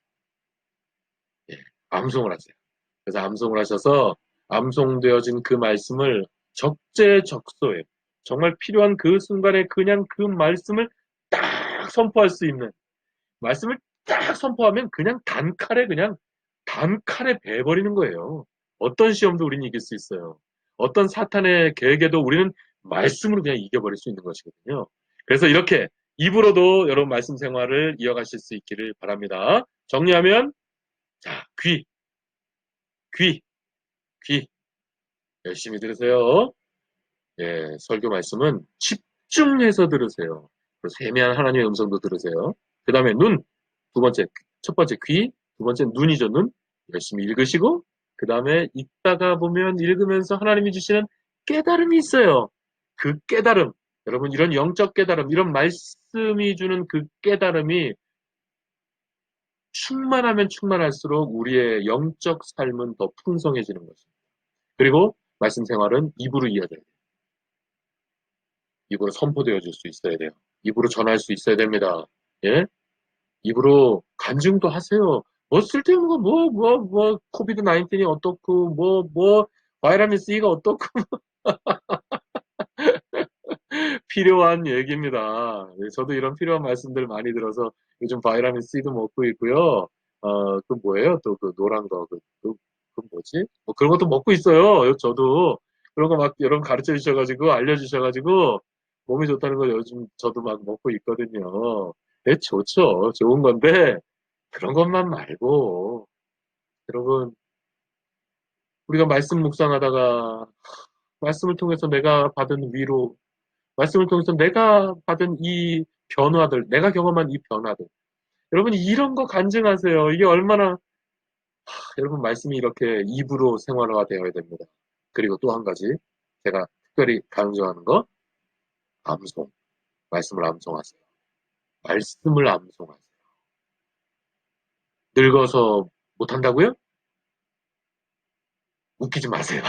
Speaker 1: 예, 암송을 하세요. 그래서 암송을 하셔서 암송되어진 그 말씀을 적재적소에 정말 필요한 그 순간에 그냥 그 말씀을 딱 선포할 수 있는, 말씀을 딱 선포하면 그냥 단칼에 베어버리는 거예요. 어떤 시험도 우리는 이길 수 있어요. 어떤 사탄의 계획에도 우리는 말씀으로 그냥 이겨버릴 수 있는 것이거든요. 그래서 이렇게 입으로도 여러분 말씀 생활을 이어가실 수 있기를 바랍니다. 정리하면, 자, 귀, 귀, 열심히 들으세요. 예, 설교 말씀은 집중해서 들으세요. 그리고 세미한 하나님의 음성도 들으세요. 그 다음에 눈, 첫 번째 귀, 두 번째 눈이죠, 눈. 열심히 읽으시고, 그 다음에 읽다가 보면 읽으면서 하나님이 주시는 깨달음이 있어요. 그 깨달음, 여러분 이런 영적 깨달음, 이런 말씀이 주는 그 깨달음이 충만하면 충만할수록 우리의 영적 삶은 더 풍성해지는 것입니다. 그리고 말씀 생활은 입으로 이어져야 돼요. 입으로 선포되어 줄 수 있어야 돼요. 입으로 전할 수 있어야 됩니다. 예? 입으로 간증도 하세요. 쓸데없는 거, 코비드 19이 어떻고, 바이러스 C가 어떻고, 필요한 얘기입니다. 저도 이런 필요한 말씀들 많이 들어서 요즘 바이러스 C도 먹고 있고요. 그 뭐예요? 또 그 노란 거, 그 뭐지? 그런 것도 먹고 있어요. 저도. 그런 거 막 여러분 가르쳐 주셔가지고, 알려주셔가지고, 몸이 좋다는 거 요즘 저도 막 먹고 있거든요. 네, 좋죠. 좋은 건데, 그런 것만 말고, 여러분, 우리가 말씀 묵상하다가, 말씀을 통해서 내가 받은 위로, 말씀을 통해서 내가 받은 이 변화들, 내가 경험한 이 변화들. 여러분, 이런 거 간증하세요. 이게 얼마나, 여러분, 말씀이 이렇게 입으로 생활화가 되어야 됩니다. 그리고 또 한 가지, 제가 특별히 강조하는 거, 암송. 말씀을 암송하세요. 말씀을 암송하세요. 늙어서 못한다고요? 웃기지 마세요.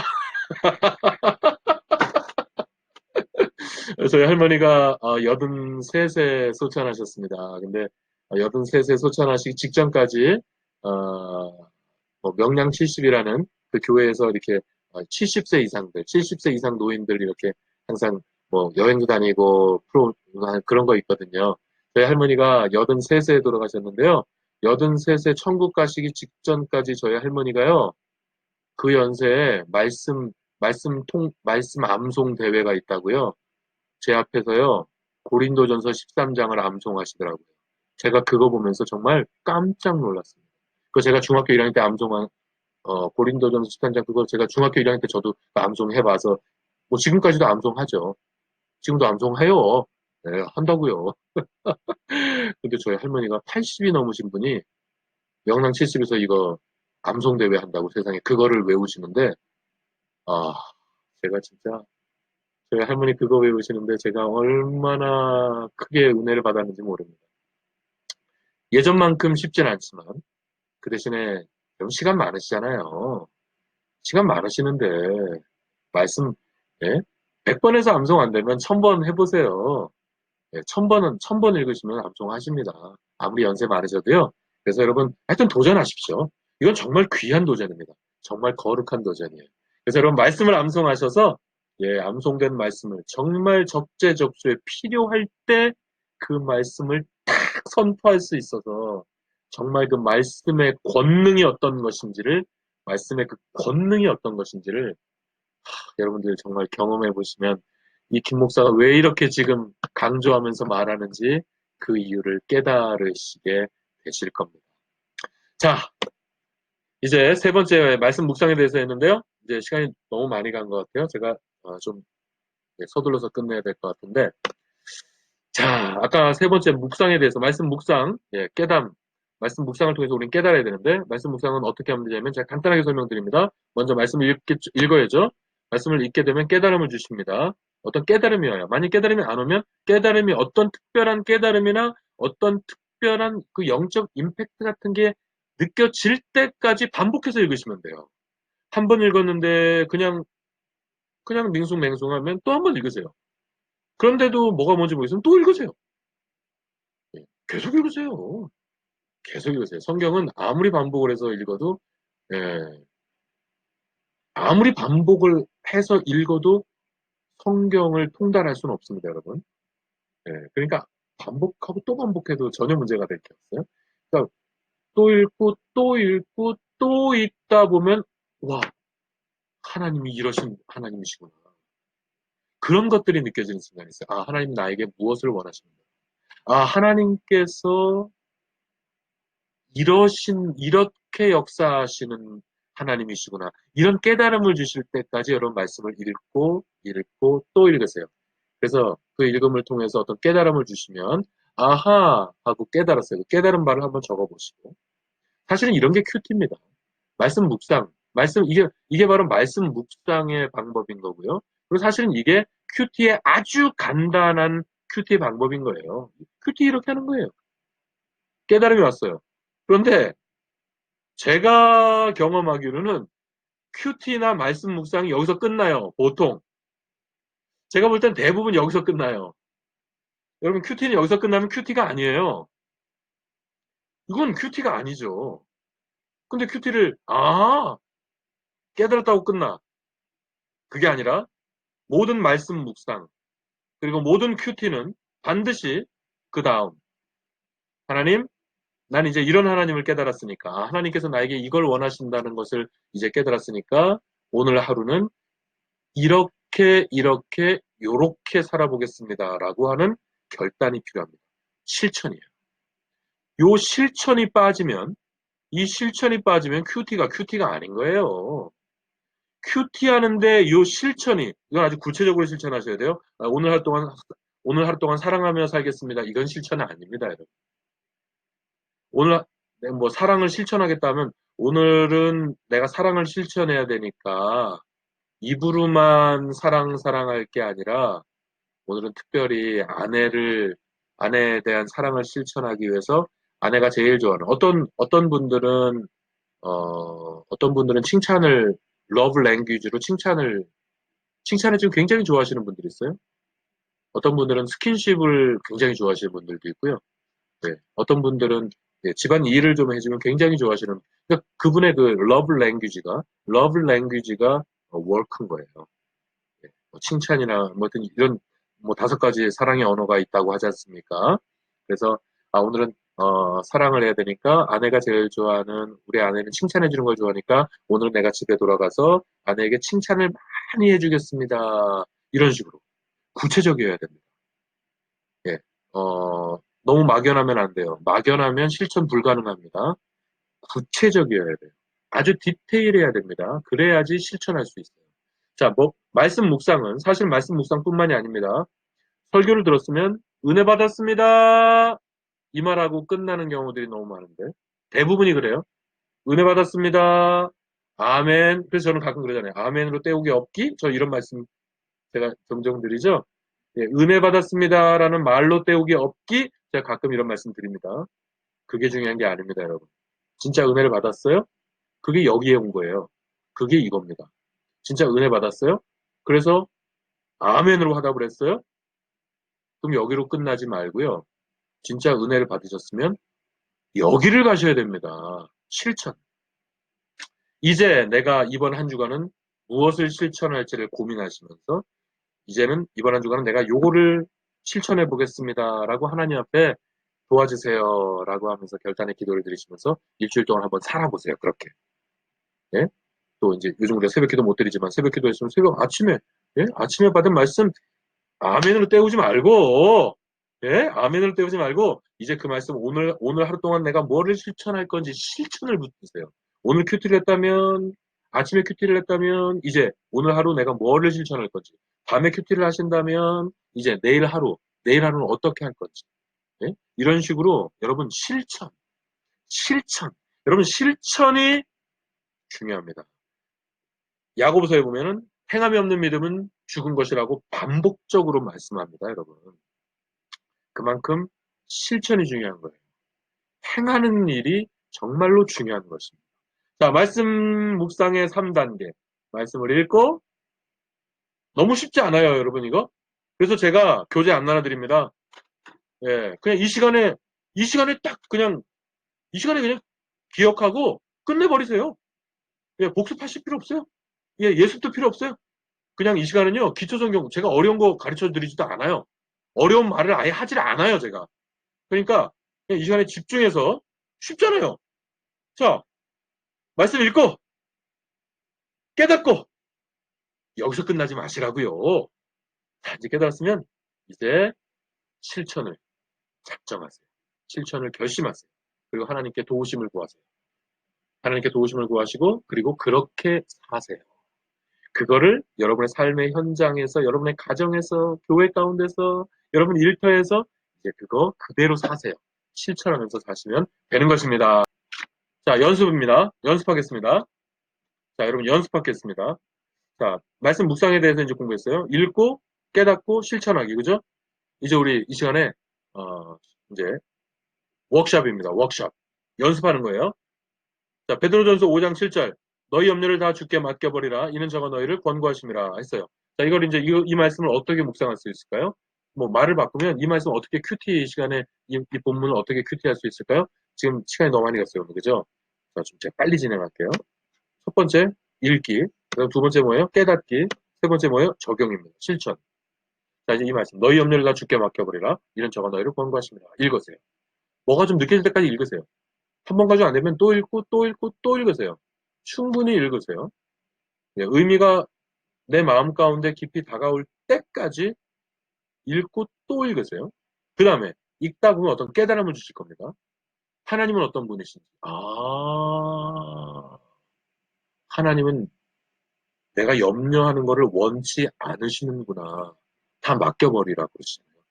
Speaker 1: 저희 할머니가 83세 소천하셨습니다. 근데 83세 소천하시기 직전까지 뭐 명량 70이라는 그 교회에서 이렇게 70세 이상들, 70세 이상 노인들 이렇게 항상 뭐 여행도 다니고 그런 거 있거든요. 저희 할머니가 83세에 돌아가셨는데요. 83세 천국 가시기 직전까지 저희 할머니가요. 그 연세에 말씀 암송 대회가 있다고요. 제 앞에서요. 고린도전서 13장을 암송하시더라고요. 제가 그거 보면서 정말 깜짝 놀랐습니다. 그 제가 중학교 1학년 때 암송한 고린도전서 13장 그거 제가 중학교 1학년 때 저도 암송해봐서 뭐 지금까지도 암송하죠. 지금도 암송해요. 네, 한다고요. 근데 저희 할머니가 80이 넘으신 분이 명랑 70에서 이거 암송대회 한다고 세상에 그거를 외우시는데 아 제가 진짜 저희 할머니 그거 외우시는데 제가 얼마나 크게 은혜를 받았는지 모릅니다. 예전만큼 쉽진 않지만 그 대신에 좀 시간 많으시잖아요. 시간 많으시는데 말씀 예? 100번에서 암송 안 되면 1000번 해보세요. 예, 1000번 읽으시면 암송하십니다. 아무리 연세 많으셔도요. 그래서 여러분 하여튼 도전하십시오. 이건 정말 귀한 도전입니다. 정말 거룩한 도전이에요. 그래서 여러분 말씀을 암송하셔서 예, 암송된 말씀을 정말 적재적소에 필요할 때 그 말씀을 딱 선포할 수 있어서 정말 그 말씀의 권능이 어떤 것인지를 말씀의 그 권능이 어떤 것인지를 여러분들 정말 경험해 보시면 이 김 목사가 왜 이렇게 지금 강조하면서 말하는지 그 이유를 깨달으시게 되실 겁니다. 자, 이제 세 번째 말씀 묵상에 대해서 했는데요. 이제 시간이 너무 많이 간 것 같아요. 제가 좀 서둘러서 끝내야 될 것 같은데. 자, 아까 세 번째 묵상에 대해서 말씀 묵상, 예, 깨담. 말씀 묵상을 통해서 우리는 깨달아야 되는데 말씀 묵상은 어떻게 하면 되냐면 제가 간단하게 설명드립니다. 먼저 말씀을 읽어야죠. 말씀을 읽게 되면 깨달음을 주십니다. 어떤 깨달음이 와요. 만약 깨달음이 안 오면 깨달음이 어떤 특별한 깨달음이나 어떤 특별한 그 영적 임팩트 같은 게 느껴질 때까지 반복해서 읽으시면 돼요. 한 번 읽었는데 그냥 밍숭맹숭하면 또 한 번 읽으세요. 그런데도 뭐가 뭔지 모르겠으면 또 읽으세요. 예, 계속 읽으세요. 계속 읽으세요. 성경은 아무리 반복을 해서 읽어도, 예, 아무리 반복을 해서 읽어도 성경을 통달할 수는 없습니다, 여러분. 예, 그러니까 반복하고 또 반복해도 전혀 문제가 될 게 없어요. 그러니까 또 읽고 또 읽고 또 읽다 보면, 와, 하나님이 이러신 하나님이시구나. 그런 것들이 느껴지는 순간이 있어요. 아, 하나님 나에게 무엇을 원하시는가. 아, 하나님께서 이렇게 역사하시는 하나님이시구나. 이런 깨달음을 주실 때까지 여러분 말씀을 읽고 또 읽으세요. 그래서 그 읽음을 통해서 어떤 깨달음을 주시면, 아하! 하고 깨달았어요. 그 깨달은 바를 한번 적어보시고. 사실은 이런 게 큐티입니다. 말씀 묵상. 이게 바로 말씀 묵상의 방법인 거고요. 그리고 사실은 이게 큐티의 아주 간단한 큐티 방법인 거예요. 큐티 이렇게 하는 거예요. 깨달음이 왔어요. 그런데 제가 경험하기로는 큐티나 말씀 묵상이 여기서 끝나요. 보통. 제가 볼 땐 대부분 여기서 끝나요. 여러분 큐티는 여기서 끝나면 큐티가 아니에요. 이건 큐티가 아니죠. 근데 큐티를 깨달았다고 끝나. 그게 아니라 모든 말씀 묵상 그리고 모든 큐티는 반드시 그 다음 하나님 난 이제 이런 하나님을 깨달았으니까 하나님께서 나에게 이걸 원하신다는 것을 이제 깨달았으니까 오늘 하루는 이렇게 요렇게 살아보겠습니다라고 하는 결단이 필요합니다. 실천이에요. 요 실천이 빠지면 큐티가 아닌 거예요. 큐티 하는데 요 실천이 이건 아주 구체적으로 실천하셔야 돼요. 오늘 하루 동안 사랑하며 살겠습니다. 이건 실천은 아닙니다, 여러분. 오늘 뭐 사랑을 실천하겠다면 오늘은 내가 사랑을 실천해야 되니까 입으로만 사랑할 게 아니라 오늘은 특별히 아내에 대한 사랑을 실천하기 위해서 아내가 제일 좋아하는 어떤 분들은 칭찬을 러브 랭귀지로 칭찬을 지금 굉장히 좋아하시는 분들이 있어요. 어떤 분들은 스킨십을 굉장히 좋아하시는 분들도 있고요. 네. 어떤 분들은 집안 일을 좀 해주면 굉장히 좋아하시는, 그러니까 그분의 그 러브 랭귀지가 워크인 거예요. 네. 뭐 칭찬이나 뭐 어떤 이런 뭐 5가지 사랑의 언어가 있다고 하지 않습니까? 그래서 오늘은 사랑을 해야 되니까 아내가 제일 좋아하는 우리 아내는 칭찬해 주는 걸 좋아하니까 오늘 내가 집에 돌아가서 아내에게 칭찬을 많이 해주겠습니다. 이런 식으로 구체적이어야 됩니다. 예. 너무 막연하면 안 돼요. 막연하면 실천 불가능합니다. 구체적이어야 돼요. 아주 디테일해야 됩니다. 그래야지 실천할 수 있어요. 자, 뭐, 말씀 묵상은 사실 말씀 묵상뿐만이 아닙니다. 설교를 들었으면 은혜 받았습니다. 이 말하고 끝나는 경우들이 너무 많은데 대부분이 그래요. 은혜 받았습니다. 아멘. 그래서 저는 가끔 그러잖아요. 아멘으로 때우기 없기? 저 이런 말씀 제가 종종 드리죠. 예, 은혜 받았습니다라는 말로 때우기 없기? 제가 가끔 이런 말씀 드립니다. 그게 중요한 게 아닙니다, 여러분. 진짜 은혜를 받았어요? 그게 여기에 온 거예요. 그게 이겁니다. 진짜 은혜 받았어요? 그래서 아멘으로 화답을 했어요? 그럼 여기로 끝나지 말고요. 진짜 은혜를 받으셨으면 여기를 가셔야 됩니다. 실천. 이제 내가 이번 한 주간은 무엇을 실천할지를 고민하시면서 이제는 이번 한 주간은 내가 요거를 실천해 보겠습니다라고 하나님 앞에 도와주세요라고 하면서 결단의 기도를 드리시면서 일주일 동안 한번 살아보세요. 그렇게. 예? 또 이제 요즘 우리가 새벽 기도 못 드리지만 새벽 기도했으면 새벽 아침에 아침에 받은 말씀 아멘으로 때우지 말고 아멘으로 때우지 말고 이제 그 말씀 오늘 하루 동안 내가 뭐를 실천할 건지 실천을 붙이세요. 오늘 큐티를 했다면 아침에 큐티를 했다면 이제 오늘 하루 내가 뭐를 실천할 건지 밤에 큐티를 하신다면 이제 내일 하루는 어떻게 할 건지 이런 식으로 여러분 실천 여러분 실천이 중요합니다. 야고보서에 보면은 행함이 없는 믿음은 죽은 것이라고 반복적으로 말씀합니다, 여러분. 그만큼 실천이 중요한 거예요. 행하는 일이 정말로 중요한 것입니다. 자, 말씀 묵상의 3단계. 말씀을 읽고 너무 쉽지 않아요, 여러분 이거? 그래서 제가 교재 안 나눠드립니다. 예, 그냥 이 시간에 딱 그냥 이 시간에 그냥 기억하고 끝내버리세요. 예, 복습하실 필요 없어요. 예, 예습도 필요 없어요. 그냥 이 시간은요, 기초성경, 제가 어려운 거 가르쳐 드리지도 않아요. 어려운 말을 아예 하질 않아요, 제가. 그러니까, 그냥 이 시간에 집중해서, 쉽잖아요. 자, 말씀 읽고, 깨닫고, 여기서 끝나지 마시라고요. 자, 이제 깨달았으면, 이제 실천을 작정하세요. 실천을 결심하세요. 그리고 하나님께 도우심을 구하세요. 하나님께 도우심을 구하시고, 그리고 그렇게 사세요. 그거를 여러분의 삶의 현장에서, 여러분의 가정에서, 교회 가운데서, 여러분 일터에서 이제 그거 그대로 사세요. 실천하면서 사시면 되는 것입니다. 자, 연습입니다. 연습하겠습니다. 자, 여러분 연습하겠습니다. 자, 말씀 묵상에 대해서 이제 공부했어요. 읽고, 깨닫고, 실천하기. 그죠? 이제 우리 이 시간에, 이제 워크숍입니다. 워크숍. 연습하는 거예요. 자, 베드로전서 5장 7절. 너희 염려를 다 주께 맡겨버리라. 이는 저가 너희를 권고하심이라 했어요. 자, 이걸 이제 이 말씀을 어떻게 묵상할 수 있을까요? 뭐 말을 바꾸면 이 말씀 어떻게 큐티 시간에 이 본문을 어떻게 큐티할 수 있을까요? 지금 시간이 너무 많이 갔어요. 오늘. 그죠? 자, 좀 제가 빨리 진행할게요. 첫 번째, 읽기. 그다음 두 번째 뭐예요? 깨닫기. 세 번째 뭐예요? 적용입니다. 실천. 자, 이제 이 말씀. 너희 염려를 다 주께 맡겨버리라. 이는 저가 너희를 권고하십니다. 읽으세요. 뭐가 좀 느껴질 때까지 읽으세요. 한 번 가지고 안 되면 또 읽고, 또 읽고, 또 읽으세요. 충분히 읽으세요. 예, 의미가 내 마음 가운데 깊이 다가올 때까지 읽고 또 읽으세요. 그 다음에 읽다 보면 어떤 깨달음을 주실 겁니다. 하나님은 어떤 분이신지. 하나님은 내가 염려하는 것을 원치 않으시는구나. 다 맡겨버리라고 그러시잖아요.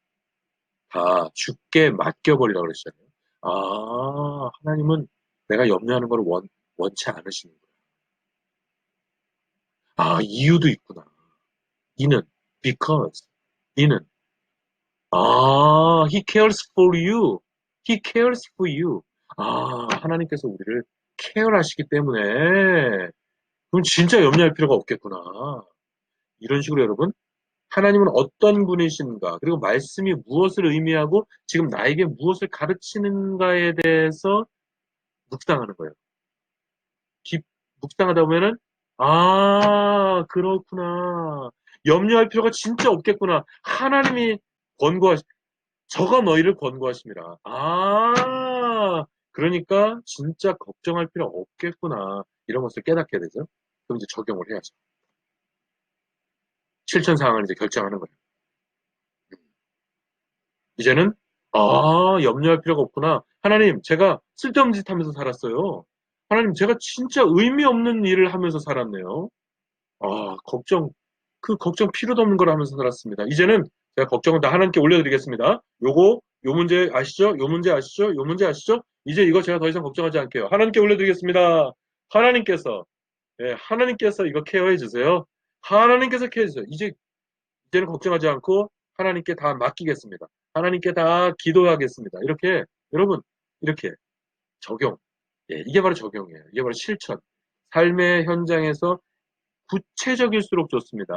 Speaker 1: 다 주께 맡겨버리라고 그러시잖아요. 하나님은 내가 염려하는 것을 원치 않으시는구나. 이유도 있구나. 이는, because. 이는, he cares for you. He cares for you. 하나님께서 우리를 케어하시기 때문에, 그럼 진짜 염려할 필요가 없겠구나. 이런 식으로 여러분, 하나님은 어떤 분이신가, 그리고 말씀이 무엇을 의미하고 지금 나에게 무엇을 가르치는가에 대해서 묵상하는 거예요. 묵상하다 보면은, 아, 그렇구나. 염려할 필요가 진짜 없겠구나. 하나님이 저가 너희를 권고하심이라. 아, 그러니까 진짜 걱정할 필요 없겠구나. 이런 것을 깨닫게 되죠. 그럼 이제 적용을 해야죠. 실천 사항을 이제 결정하는 거예요. 이제는, 염려할 필요가 없구나. 하나님, 제가 쓸데없는 짓 하면서 살았어요. 하나님, 제가 진짜 의미 없는 일을 하면서 살았네요. 그 걱정 필요도 없는 걸 하면서 살았습니다. 이제는 제가 걱정은 다 하나님께 올려드리겠습니다. 요 문제 아시죠? 요 문제 아시죠? 요 문제 아시죠? 이제 이거 제가 더 이상 걱정하지 않게요. 하나님께 올려드리겠습니다. 하나님께서, 하나님께서 이거 케어해 주세요. 하나님께서 케어해 주세요. 이제는 걱정하지 않고 하나님께 다 맡기겠습니다. 하나님께 다 기도하겠습니다. 이렇게, 여러분, 이렇게 적용. 이게 바로 적용이에요. 이게 바로 실천. 삶의 현장에서 구체적일수록 좋습니다.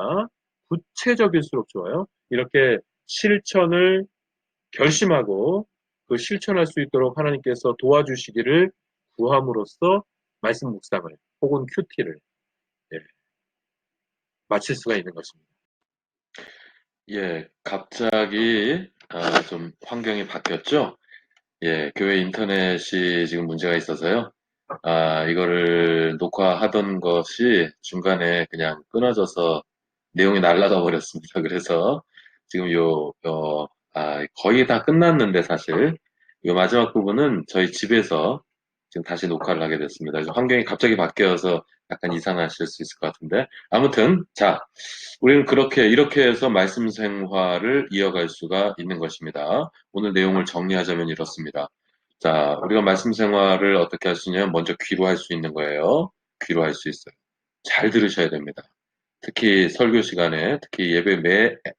Speaker 1: 구체적일수록 좋아요. 이렇게 실천을 결심하고 그 실천할 수 있도록 하나님께서 도와주시기를 구함으로써 말씀 묵상을 혹은 큐티를 마칠 수가 있는 것입니다. 예, 갑자기 좀 환경이 바뀌었죠? 예, 교회 인터넷이 지금 문제가 있어서요. 이거를 녹화하던 것이 중간에 그냥 끊어져서 내용이 날라가 버렸습니다. 그래서 지금 거의 다 끝났는데 사실 요 마지막 부분은 저희 집에서 지금 다시 녹화를 하게 됐습니다. 그래서 환경이 갑자기 바뀌어서 약간 이상하실 수 있을 것 같은데 아무튼 자, 우리는 이렇게 해서 말씀 생활을 이어갈 수가 있는 것입니다. 오늘 내용을 정리하자면 이렇습니다. 자, 우리가 말씀 생활을 어떻게 할 수 있냐면 먼저 귀로 할 수 있는 거예요. 귀로 할 수 있어요. 잘 들으셔야 됩니다. 특히 설교 시간에, 특히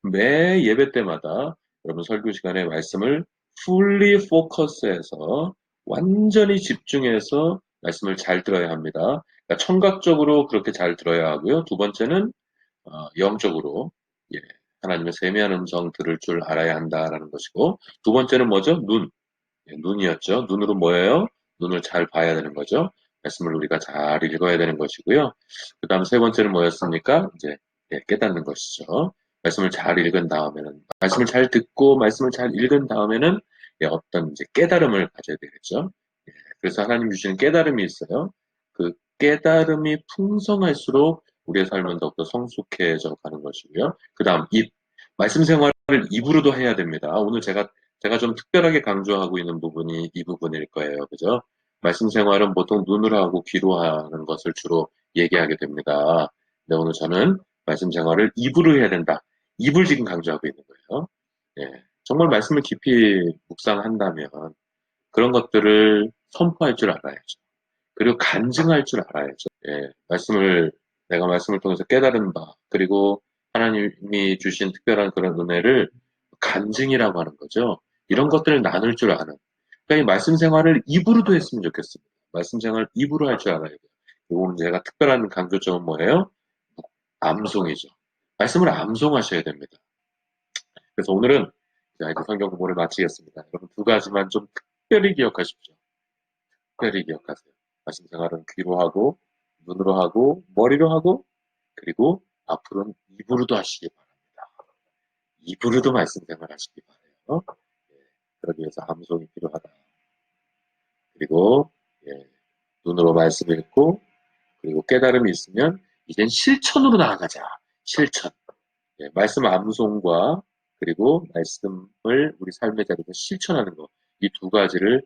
Speaker 1: 매 예배 때마다 여러분 설교 시간에 말씀을 fully focus해서 완전히 집중해서 말씀을 잘 들어야 합니다. 그러니까 청각적으로 그렇게 잘 들어야 하고요. 두 번째는 영적으로 예, 하나님의 세미한 음성 들을 줄 알아야 한다라는 것이고 두 번째는 뭐죠? 눈이었죠. 눈으로 뭐예요? 눈을 잘 봐야 되는 거죠. 말씀을 우리가 잘 읽어야 되는 것이고요. 그 다음 세 번째는 뭐였습니까? 이제 깨닫는 것이죠. 말씀을 잘 읽은 다음에는 말씀을 잘 듣고 말씀을 잘 읽은 다음에는 어떤 이제 깨달음을 가져야 되겠죠. 그래서 하나님 주시는 깨달음이 있어요. 그 깨달음이 풍성할수록 우리의 삶은 더욱더 성숙해져 가는 것이고요. 그 다음 말씀 생활을 입으로도 해야 됩니다. 오늘 제가 좀 특별하게 강조하고 있는 부분이 이 부분일 거예요. 그죠? 말씀 생활은 보통 눈으로 하고 귀로 하는 것을 주로 얘기하게 됩니다. 근데 오늘 저는 말씀 생활을 입으로 해야 된다. 입을 지금 강조하고 있는 거예요. 정말 말씀을 깊이 묵상한다면 그런 것들을 선포할 줄 알아야죠. 그리고 간증할 줄 알아야죠. 내가 말씀을 통해서 깨달은 바, 그리고 하나님이 주신 특별한 그런 은혜를 간증이라고 하는 거죠. 이런 것들을 나눌 줄 아는. 그러니까 이 말씀 생활을 입으로도 했으면 좋겠습니다. 말씀 생활 입으로 할 줄 알아야 돼요. 오늘 제가 특별한 강조점은 뭐예요? 암송이죠. 말씀을 암송하셔야 됩니다. 그래서 오늘은 이제 성경 공부를 마치겠습니다. 여러분 두 가지만 좀 특별히 기억하십시오. 특별히 기억하세요. 말씀 생활은 귀로 하고, 눈으로 하고, 머리로 하고, 그리고 앞으로는 입으로도 하시기 바랍니다. 입으로도 말씀 생활 하시기 바라요. 그러기 위해서 암송이 필요하다. 그리고 눈으로 말씀 읽고, 그리고 깨달음이 있으면 이젠 실천으로 나아가자. 실천. 말씀 암송과 그리고 말씀을 우리 삶의 자리에서 실천하는 것. 이 두 가지를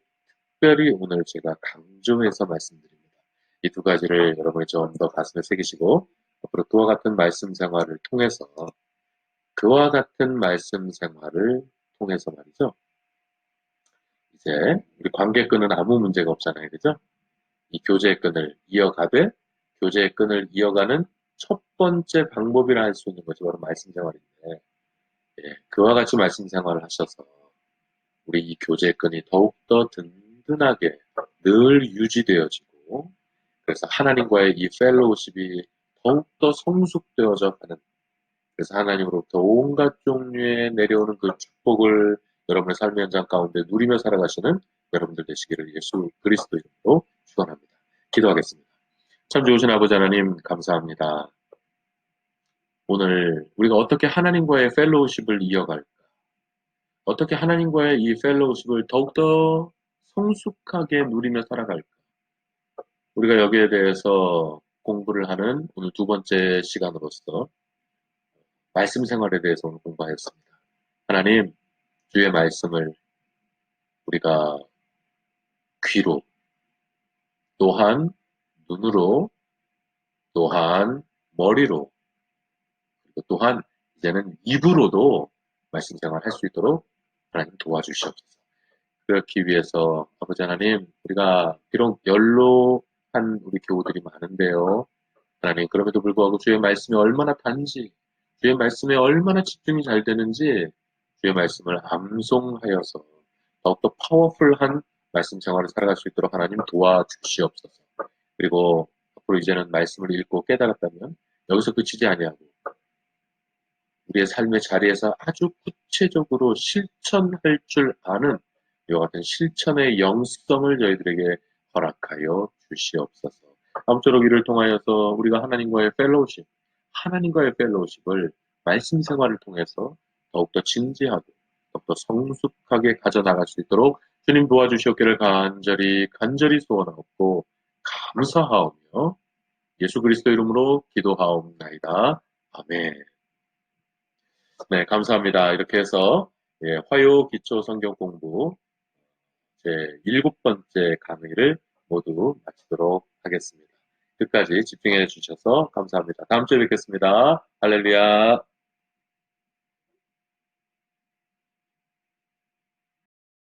Speaker 1: 특별히 오늘 제가 강조해서 말씀드립니다. 이 두 가지를 여러분이 좀 더 가슴에 새기시고 앞으로 그와 같은 말씀 생활을 통해서 말이죠. 이제 우리 관계 끈은 아무 문제가 없잖아요. 그죠? 이 교제의 끈을 이어가되 교제의 끈을 이어가는 첫 번째 방법이라 할 수 있는 것이 바로 말씀 생활인데 그와 같이 말씀 생활을 하셔서 우리 이 교제의 끈이 더욱더 든든하게 늘 유지되어지고 그래서 하나님과의 이 펠로우십이 더욱더 성숙되어져 가는 그래서 하나님으로부터 온갖 종류의 내려오는 그 축복을 여러분의 삶의 현장 가운데 누리며 살아가시는 여러분들 되시기를 예수 그리스도 이름으로 축원합니다. 기도하겠습니다. 참 좋으신 아버지 하나님 감사합니다. 오늘 우리가 어떻게 하나님과의 펠로우십을 이어갈까? 어떻게 하나님과의 이 펠로우십을 더욱더 성숙하게 누리며 살아갈까? 우리가 여기에 대해서 공부를 하는 오늘 두 번째 시간으로서 말씀 생활에 대해서 오늘 공부하였습니다. 하나님, 주의 말씀을 우리가 귀로, 또한 눈으로, 또한 머리로, 그리고 또한 이제는 입으로도 말씀 생활 할 수 있도록 하나님 도와주시옵소서. 그렇기 위해서 아버지 하나님, 우리가 비록 연로한 우리 교우들이 많은데요. 하나님, 그럼에도 불구하고 주의 말씀이 얼마나 단지, 주의 말씀에 얼마나 집중이 잘 되는지 주의 말씀을 암송하여서 더욱더 파워풀한 말씀 생활을 살아갈 수 있도록 하나님 도와주시옵소서. 그리고 앞으로 이제는 말씀을 읽고 깨달았다면 여기서 그치지 아니하고 우리의 삶의 자리에서 아주 구체적으로 실천할 줄 아는 이와 같은 실천의 영성을 저희들에게 허락하여 주시옵소서. 아무쪼록 이를 통하여서 우리가 하나님과의 펠로우십을 말씀 생활을 통해서 더욱더 진지하고 더욱더 성숙하게 가져나갈 수 있도록 주님 도와주시옵기를 간절히 소원하옵고 감사하오며 예수 그리스도 이름으로 기도하옵나이다. 아멘. 네, 감사합니다. 이렇게 해서 화요 기초 성경 공부 제 7번째 강의를 모두 마치도록 하겠습니다. 끝까지 집중해 주셔서 감사합니다. 다음 주에 뵙겠습니다. 할렐루야.